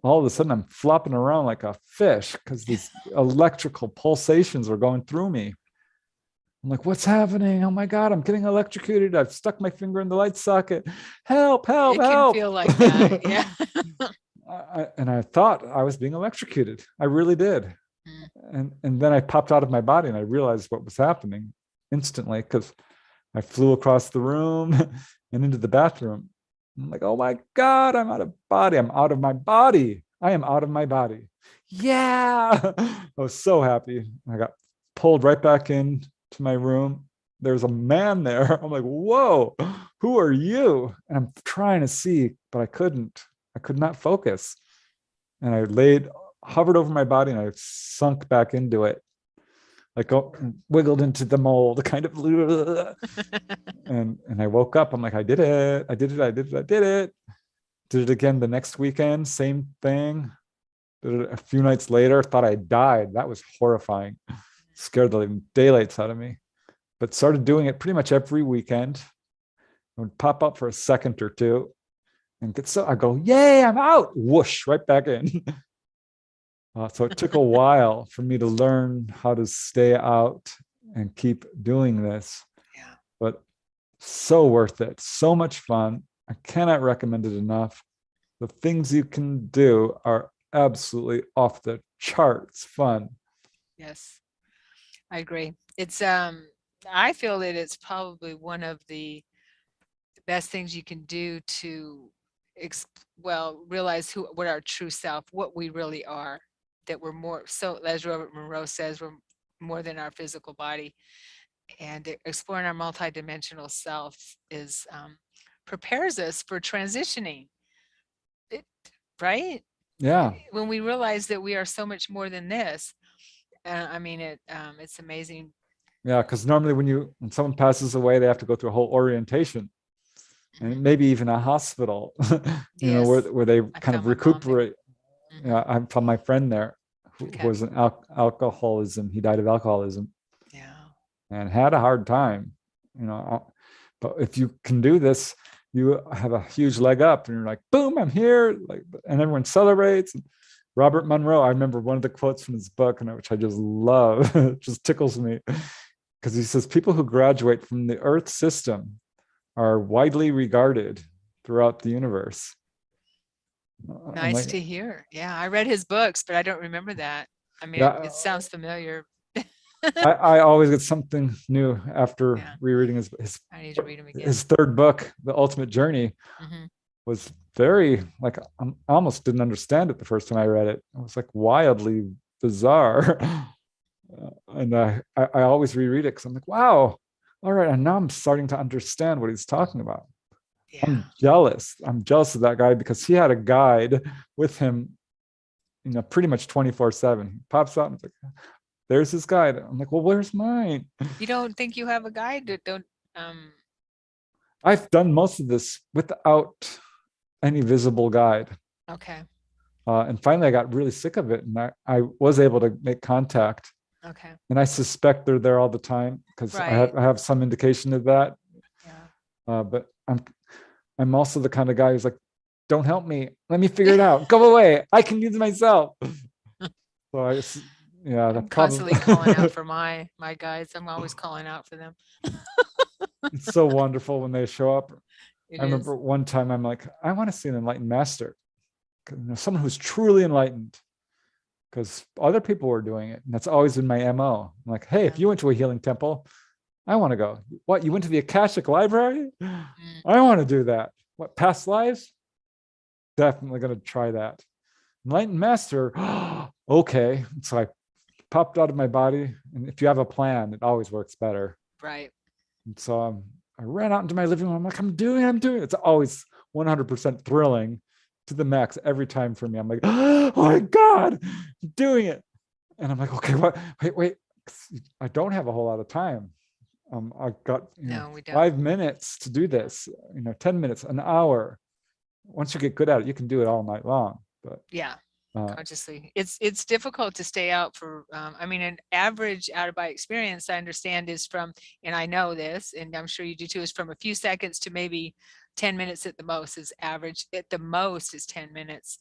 all of a sudden I'm flopping around like a fish because these electrical pulsations were going through me. I'm like, what's happening? Oh my God, I'm getting electrocuted. I've stuck my finger in the light socket. Help, help, It help. can feel like that. Yeah. And I thought I was being electrocuted. I really did. And then I popped out of my body, and I realized what was happening instantly, because I flew across the room and into the bathroom. I'm like, oh my God, I'm out of body. I'm out of my body. I am out of my body. Yeah. I was so happy. I got pulled right back in to my room. There's a man there. I'm like, whoa, who are you? And I'm trying to see, but I couldn't. I could not focus. And I hovered over my body, and I sunk back into it. Like, wiggled into the mold, kind of. and I woke up. I'm like, I did it. I did it. I did it. I did it. Did it again the next weekend. Same thing. Did it a few nights later. Thought I died. That was horrifying. Scared the living daylights out of me. But started doing it pretty much every weekend. I would pop up for a second or two, and I go, yay, I'm out. Whoosh, right back in. So it took a while for me to learn how to stay out and keep doing this. Yeah. But so worth it. So much fun. I cannot recommend it enough. The things you can do are absolutely off the charts fun. Yes, I agree. It's I feel that it's probably one of the best things you can do to realize what our true self, what we really are, that we're more, so as Robert Monroe says, we're more than our physical body. And exploring our multidimensional self prepares us for transitioning, right? Yeah. When we realize that we are so much more than this. It's amazing. Yeah, because normally when someone passes away, they have to go through a whole orientation, and maybe even a hospital, Yes. where they kind of recuperate. Yeah, I found my friend there who was an alcoholism. He died of alcoholism. Yeah. And had a hard time, but if you can do this, you have a huge leg up, and you're like, boom, I'm here, and everyone celebrates. Robert Monroe, I remember one of the quotes from his book, which I just love. It just tickles me, because he says, people who graduate from the Earth system are widely regarded throughout the universe. Nice to hear. Yeah, I read his books, but I don't remember that. It sounds familiar. I always get something new after rereading his I need to read him again. His third book, The Ultimate Journey, was very, I almost didn't understand it the first time I read it. It was wildly bizarre. And I always reread it because I'm like, wow, all right, and now I'm starting to understand what he's talking about. Yeah. I'm jealous. I'm jealous of that guy because he had a guide with him, pretty much 24/7. He pops up and it's like, there's his guide. I'm like, well, where's mine? You don't think you have a guide? Don't I've done most of this without any visible guide. okay. And finally, I got really sick of it, and I was able to make contact. Okay. And I suspect they're there all the time because Right. I have some indication of that. Yeah. But I'm also the kind of guy who's like, don't help me. Let me figure it out. Go away. I can use it myself. So I'm that constantly probably calling out for my guides. I'm always calling out for them. it's so wonderful when they show up. It I is. remember one time I'm like, I want to see an enlightened master, someone who's truly enlightened, because other people were doing it, and that's always been my MO. I'm like, hey, if Yeah. you went to a healing temple, I want to go. What, you went to the Akashic Library? Mm. I want to do that. What, past lives? Definitely going to try that. Enlightened master, okay. So I popped out of my body, and if you have a plan, it always works better. Right. And so I ran out into my living room. I'm like, I'm doing it. It's always 100% thrilling to the max every time for me. I'm like, oh my God, I'm doing it. And I'm like, okay, what? Wait. I don't have a whole lot of time. I've got No, we don't. 5 minutes to do this, 10 minutes, an hour. Once you get good at it, you can do it all night long. But Yeah. Consciously, it's difficult to stay out for I mean, an average out of body experience, I understand, is from, and I know this, and I'm sure you do too, is from a few seconds to maybe 10 minutes at the most. Is average. At the most is 10 minutes.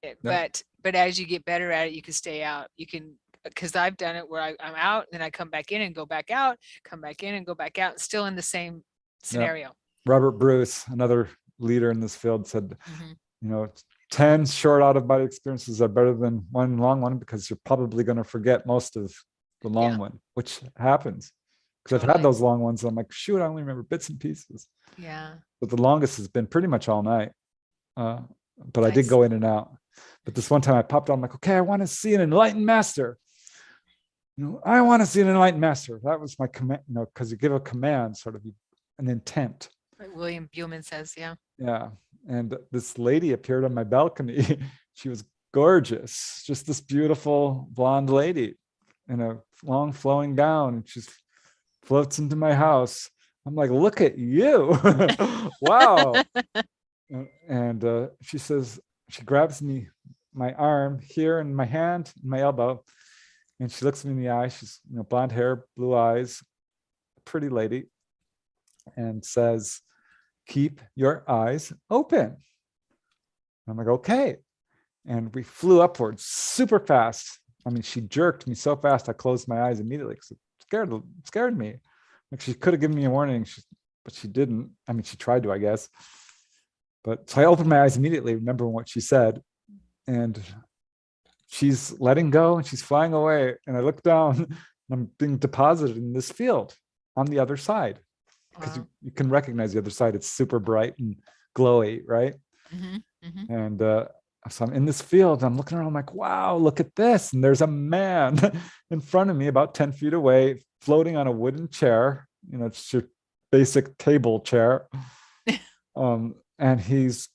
yeah, But as you get better at it, you can stay out. You can, because I've done it where I'm out, then I come back in and go back out, come back in and go back out, still in the same scenario. Robert Bruce, another leader in this field, said, Mm-hmm. 10 short out of body experiences are better than one long one, because you're probably going to forget most of the long one, which happens. Because I've had those long ones, and I'm like, shoot, I only remember bits and pieces. Yeah. But the longest has been pretty much all night. But I did Nice. go in and out. But this one time I popped out, I'm like, okay, I want to see an enlightened master. I want to see an enlightened master. That was my command, because you give a command, sort of an intent. Like William Buhlman says, yeah. Yeah. And this lady appeared on my balcony. She was gorgeous, just this beautiful blonde lady in a long flowing gown. And she floats into my house. I'm like, look at you. Wow. And she says, she grabs me, my arm here, and my hand, and my elbow. And she looks me in the eye. She's blonde hair, blue eyes, pretty lady, and says, keep your eyes open. I'm like, okay. And we flew upwards super fast. I mean, she jerked me so fast, I closed my eyes immediately because it scared me. Like, she could have given me a warning, but she didn't. I mean, she tried to, I guess. But so I opened my eyes immediately, remembering what she said. And she's letting go and she's flying away. And I look down and I'm being deposited in this field on the other side. Because you can recognize the other side. It's super bright and glowy, right? Mm-hmm. Mm-hmm. And so I'm in this field. I'm looking around. I'm like, wow, look at this. And there's a man in front of me, about 10 feet away, floating on a wooden chair. It's your basic table chair. And he's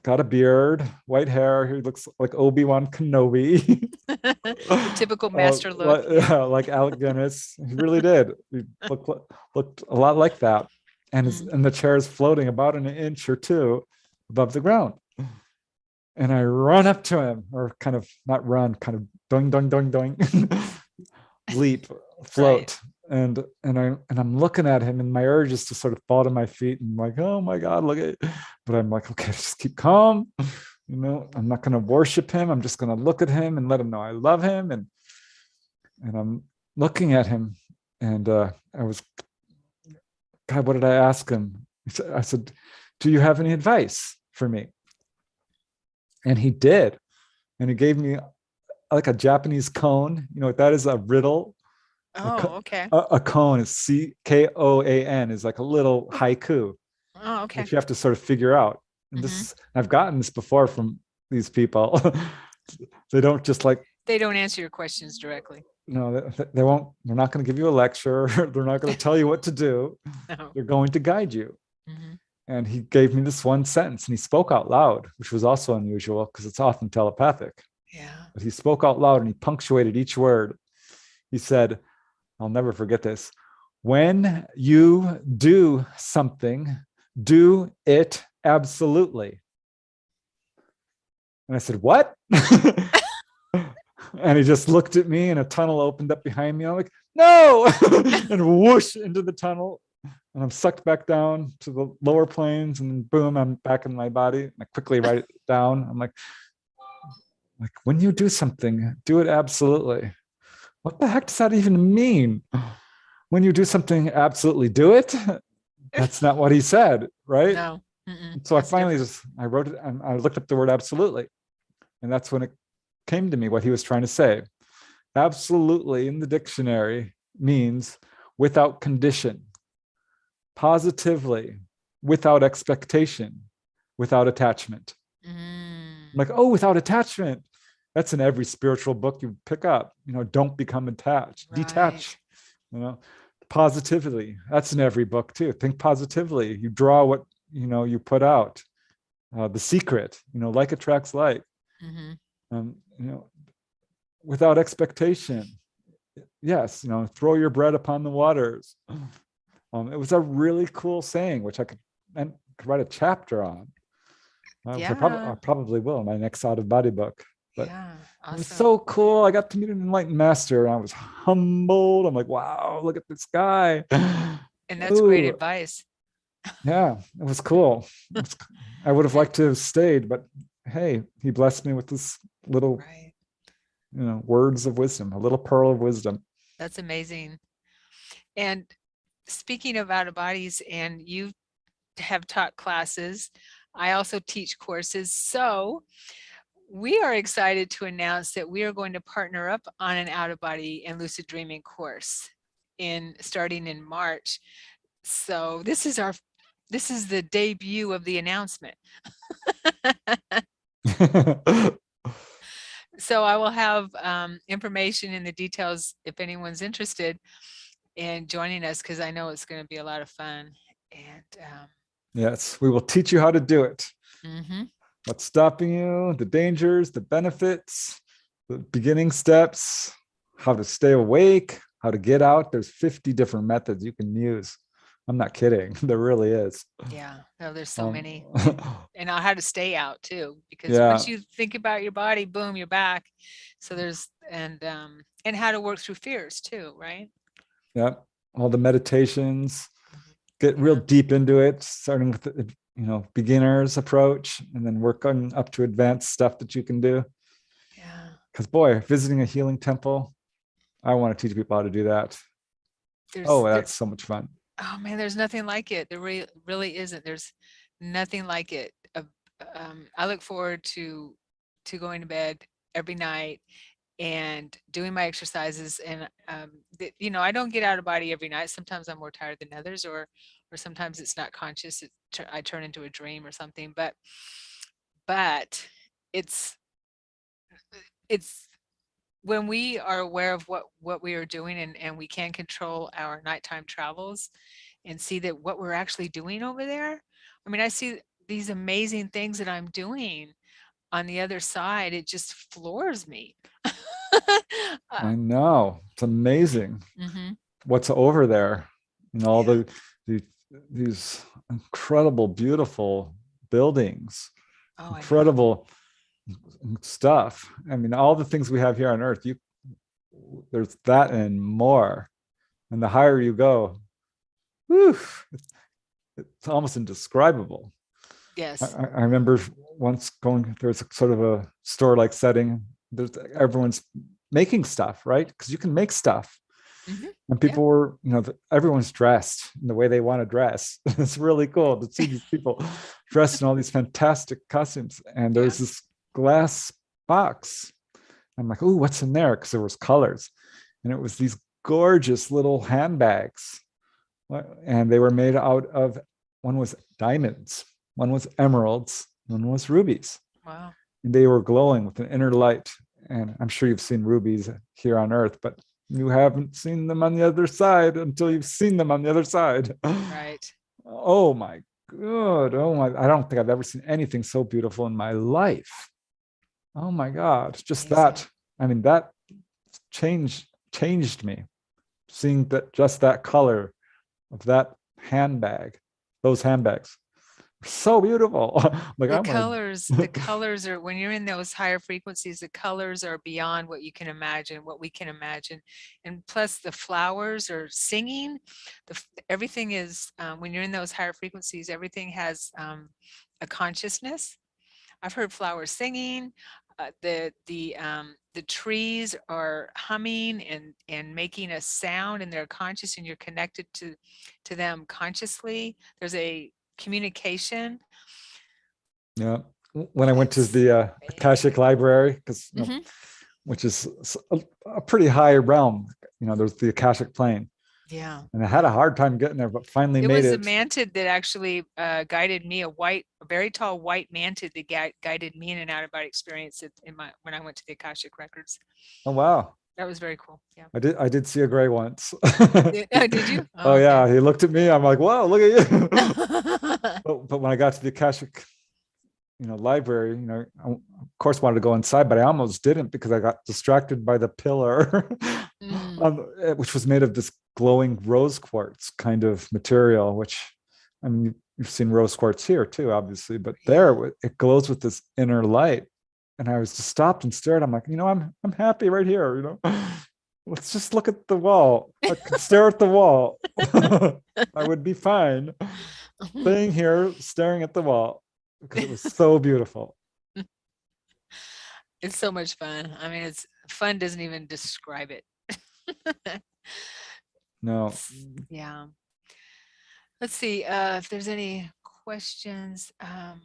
got a beard, white hair. He looks like Obi-Wan Kenobi. The typical master look. Like Alec Guinness. He really did. He looked a lot like that. And the chair is floating about an inch or two above the ground. And I run up to him, or kind of not run, kind of doing, leap, float. Right. And I'm looking at him, and my urge is to sort of fall to my feet and like, oh my God, look at it. But I'm like, okay, just keep calm. I'm not going to worship him. I'm just going to look at him and let him know I love him. And I'm looking at him, and I was, God, what did I ask him? I said, do you have any advice for me? And he did. And he gave me like a Japanese cone. You know what that is? A riddle. Oh, okay. A cone is CKOAN, is like a little haiku. Oh, okay. That you have to sort of figure out. And this, I've gotten this before from these people. They don't just like. They don't answer your questions directly. no, they won't, they're not going to give you a lecture. They're not going to tell you what to do. No. They're going to guide you. Hmm. And he gave me this one sentence, and he spoke out loud, which was also unusual because it's often telepathic. Yeah. But he spoke out loud and he punctuated each word. He said, I'll never forget this. When you do something, do it absolutely. And I said, what? And he just looked at me and a tunnel opened up behind me. I'm like, no, and whoosh into the tunnel. And I'm sucked back down to the lower planes, and boom, I'm back in my body. And I quickly write it down. I'm like, when you do something, do it absolutely. What the heck does that even mean? When you do something, absolutely do it. That's not what he said, right? No. Mm-mm. So I That's finally different. I wrote it and I looked up the word absolutely. And that's when it came to me what he was trying to say. Absolutely in the dictionary means without condition, positively, without expectation, without attachment. Mm. I'm like, oh, without attachment. That's in every spiritual book you pick up. Don't become attached, Right. detach. Positively. That's in every book too. Think positively. You draw what you put out. The Secret. Like attracts like. Mm-hmm. Without expectation. Yes. Throw your bread upon the waters. It was a really cool saying, which I could write a chapter on. Which I probably will in my next out of body book. But yeah. Awesome. it was so cool. I got to meet an enlightened master and I was humbled. I'm like, wow, look at this guy. And that's great advice. Yeah, it was cool. I would have liked to have stayed, but hey, he blessed me with this little, right. Words of wisdom, a little pearl of wisdom. That's amazing. And speaking of out of bodies, and you have taught classes, I also teach courses. So we are excited to announce that we are going to partner up on an out of body and lucid dreaming course starting in March. So this is the debut of the announcement. So I will have information in the details if anyone's interested in joining us, because I know it's going to be a lot of fun. And yes, we will teach you how to do it. mm-hmm. What's stopping you, the dangers, the benefits, the beginning steps, how to stay awake, how to get out. There's 50 different methods you can use. I'm not kidding. There really is. Yeah, no, there's so many. And how to stay out too, because yeah. once you think about your body, boom, you're back. So there's and how to work through fears too, right? Yeah, all the meditations, get real deep into it, starting with the beginner's approach, and then work on up to advanced stuff that you can do. Yeah. Because boy, visiting a healing temple, I want to teach people how to do that. That's so much fun. Oh man, there's nothing like it. There really isn't. There's nothing like it. I look forward to going to bed every night and doing my exercises. And I don't get out of body every night. Sometimes I'm more tired than others, or sometimes it's not conscious. I turn into a dream or something. But it's when we are aware of what we are doing, and we can control our nighttime travels and see that what we're actually doing over there. I mean, I see these amazing things that I'm doing on the other side. It just floors me. I know, it's amazing. Mm-hmm. What's over there, all these incredible, beautiful buildings, incredible stuff. I mean, all the things we have here on Earth, there's that and more. And the higher you go, it's almost indescribable. Yes. I remember once going, there's a sort of a store-like setting. Everyone's making stuff, right? Because you can make stuff. Mm-hmm. And people were, everyone's dressed in the way they want to dress. It's really cool to see these people dressed in all these fantastic costumes. And there's this glass box. I'm like, oh, what's in there? Because there was colors. And it was these gorgeous little handbags. And they were made out of, one was diamonds, one was emeralds, one was rubies. Wow. And they were glowing with an inner light. And I'm sure you've seen rubies here on Earth, but You haven't seen them on the other side until you've seen them on the other side. Right. Oh my God. Oh my, I don't think I've ever seen anything so beautiful in my life. Oh my God. Just Amazing. that. I mean, that changed me. Seeing that, just that color of that handbag, those handbags, so beautiful. Like I want The to. colors are, when you're in those higher frequencies, the colors are beyond what you can imagine, what we can imagine. And plus the flowers are singing. Everything is, when you're in those higher frequencies, everything has a consciousness. I've heard flowers singing. The trees are humming and making a sound, and they're conscious, and you're connected to them consciously. There's a communication. Yeah. When I went to It's the Akashic Library, because Mhm. which is a pretty high realm, there's the Akashic plane, Yeah, and I had a yeah. hard time getting there, but finally It made was a it. mantid that actually guided me, a very tall white mantid that guided me in an out of body experience when I went to the Akashic records. Oh wow. That was very cool. Yeah. I did see a gray once. Did you? Oh Oh, okay. yeah, he looked at me. I'm like, whoa, look at you. But when I got to the Akashic, library, of course wanted to go inside, but I almost didn't because I got distracted by the pillar, Mm, which was made of this glowing rose quartz kind of material, which, I mean, you've seen rose quartz here too, obviously, but yeah. there it glows with this inner light. And I was just stopped and stared. I'm like, I'm happy right here, let's just look at the wall. I could stare at the wall. I would be fine staying here staring at the wall because it was so beautiful. It's so much fun. I mean, it's fun doesn't even describe it. No. Yeah. Let's see if there's any questions. I'm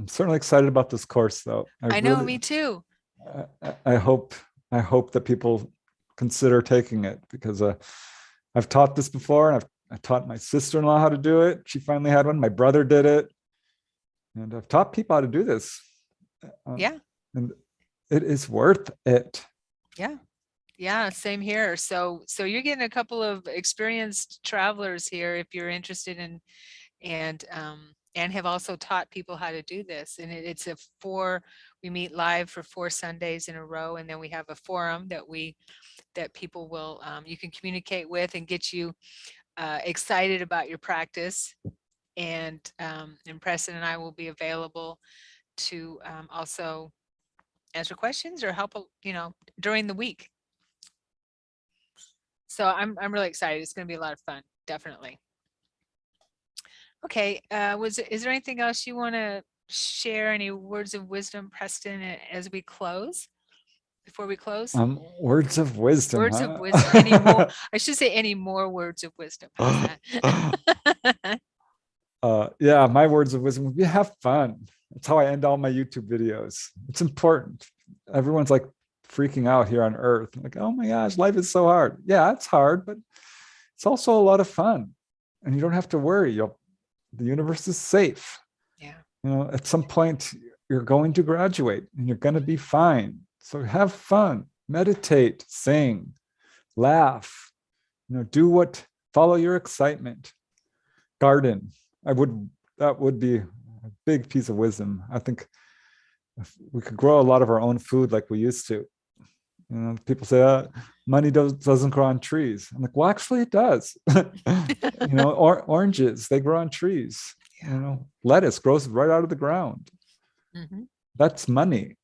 certainly excited about this course, though. I know, me too. I hope, that people consider taking it because I've taught this before, and I taught my sister-in-law how to do it. She finally had one. My brother did it, and I've taught people how to do this. Yeah. And it is worth it. Yeah. Yeah, same here. So you're getting a couple of experienced travelers here if you're interested in and have also taught people how to do this. And it's we meet live for 4 Sundays in a row, and then we have a forum that people will you can communicate with and get you excited about your practice. And Preston and I will be available to also answer questions or help during the week. So I'm really excited. It's going to be a lot of fun, definitely. Okay, is there anything else you want to share? Any words of wisdom, Preston, as we close? Before we close, Words of wisdom, words of huh? wisdom. Any more? I should say any more words of wisdom. How's that? Yeah, my words of wisdom would be have fun. That's how I end all my YouTube videos. It's important. Everyone's like freaking out here on Earth. Like, oh my gosh, life is so hard. Yeah, it's hard, but it's also a lot of fun. And you don't have to worry. The universe is safe. Yeah. At some point, you're going to graduate and you're going to be fine. So have fun, meditate, sing, laugh, follow your excitement, garden. That would be a big piece of wisdom. I think if we could grow a lot of our own food like we used to. People say money doesn't grow on trees. I'm like, well, actually, it does. Oranges, they grow on trees. Yeah. Lettuce grows right out of the ground. Mm-hmm. That's money.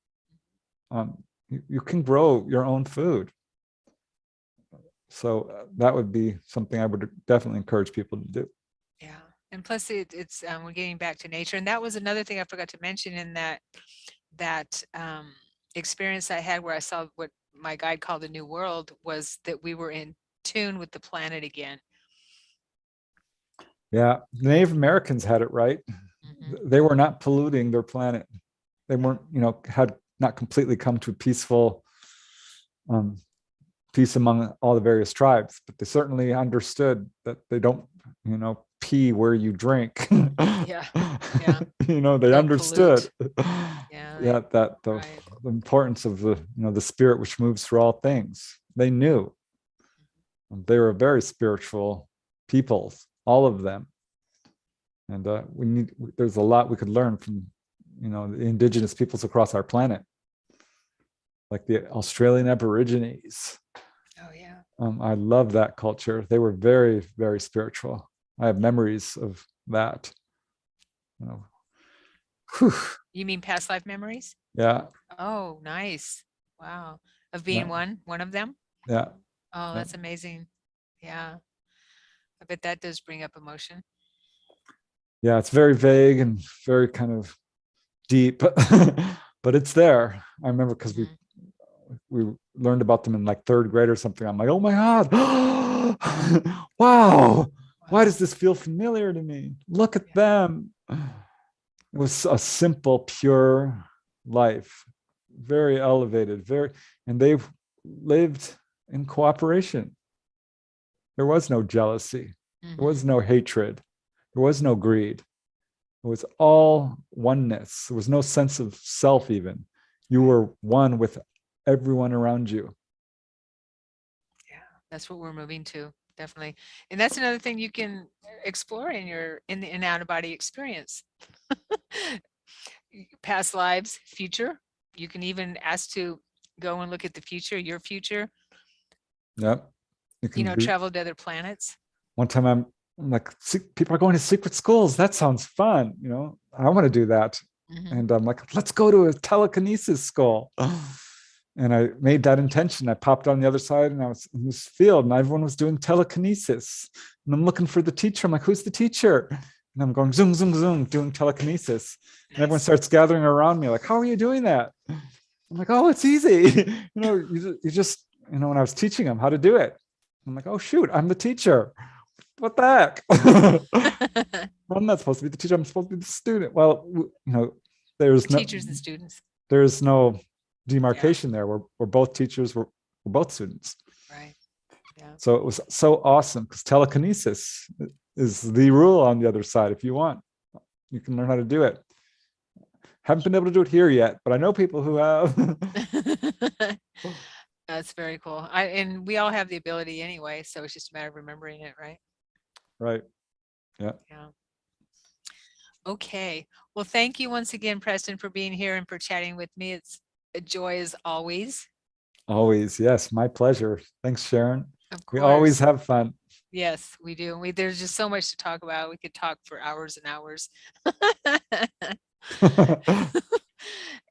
You can grow your own food. So that would be something I would definitely encourage people to do. Yeah. And plus it's we're getting back to nature. And that was another thing I forgot to mention in that experience I had where I saw what my guide called the new world, was that we were in tune with the planet again. Yeah, the Native Americans had it right. Mm-hmm. They were not polluting their planet. They weren't, had not completely come to peaceful peace among all the various tribes, but they certainly understood that they don't, pee where you drink. Yeah. Yeah. They Don't understood. pollute. Yeah. Yeah, that the, Right. the importance of the, the spirit which moves through all things. They knew. They were very spiritual people, all of them. And there's a lot we could learn from, the indigenous peoples across our planet, like the Australian Aborigines. Oh yeah. I love that culture. They were very, very spiritual. I have memories of that. Whew. You mean past life memories? Yeah, Oh, nice. Wow. Of being yeah, one of them? yeah, Oh, yeah. that's amazing. Yeah. I bet that does bring up emotion. Yeah, it's very vague and very kind of deep, but it's there. I remember because we Mhm. we learned about them in like third grade or something. I'm like, oh my God, wow, why Wow. does this feel familiar to me? Look at Yeah. them. It was a simple, pure life, very elevated, and they've lived in cooperation. There was no jealousy, there was Mhm. no hatred, there was no greed. It was all oneness. There was no sense of self, even. You Right. were one with everyone around you. Yeah. That's what we're moving to. Definitely. And that's another thing you can explore in the out of body experience. Past lives, future. You can even ask to go and look at the future, your future, Yep. You can do. travel to other planets. One time I'm like, people are going to secret schools. That sounds fun. I want to do that. Mhm. And I'm like, let's go to a telekinesis school. And I made that intention. I popped on the other side and I was in this field and everyone was doing telekinesis. And I'm looking for the teacher. I'm like, who's the teacher? And I'm going zoom, zoom, zoom, doing telekinesis. And everyone Nice. starts gathering around me like, how are you doing that? I'm like, oh, it's easy. You just, when I was teaching them how to do it, I'm like, oh, shoot, I'm the teacher. What the heck? I'm not supposed to be the teacher. I'm supposed to be the student. Well, there's no Teachers and students. there's no Yeah. demarcation there. We're both teachers. We're both students. Right. Yeah. So it was so awesome because telekinesis is the rule on the other side. If you want, you can learn how to do it. Haven't been able to do it here yet, but I know people who have. That's very cool. And we all have the ability anyway, so it's just a matter of remembering it, right? Right. Yeah. Yeah. Okay. Well, thank you once again, Preston, for being here and for chatting with me. It's a joy as always. Always. Yes. My pleasure. Thanks, Sharon. Of We always course. have fun. Yes, we do. There's just so much to talk about. We could talk for hours and hours.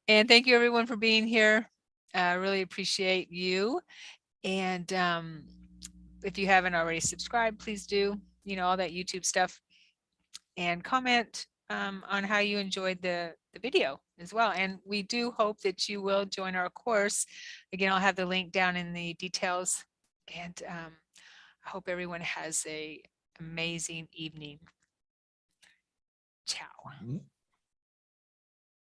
And thank you everyone for being here. I really appreciate you. And if you haven't already subscribed, please do, all that YouTube stuff, and comment on how you enjoyed the video as well. And we do hope that you will join our course. Again, I'll have the link down in the details. And I hope everyone has a amazing evening. Ciao.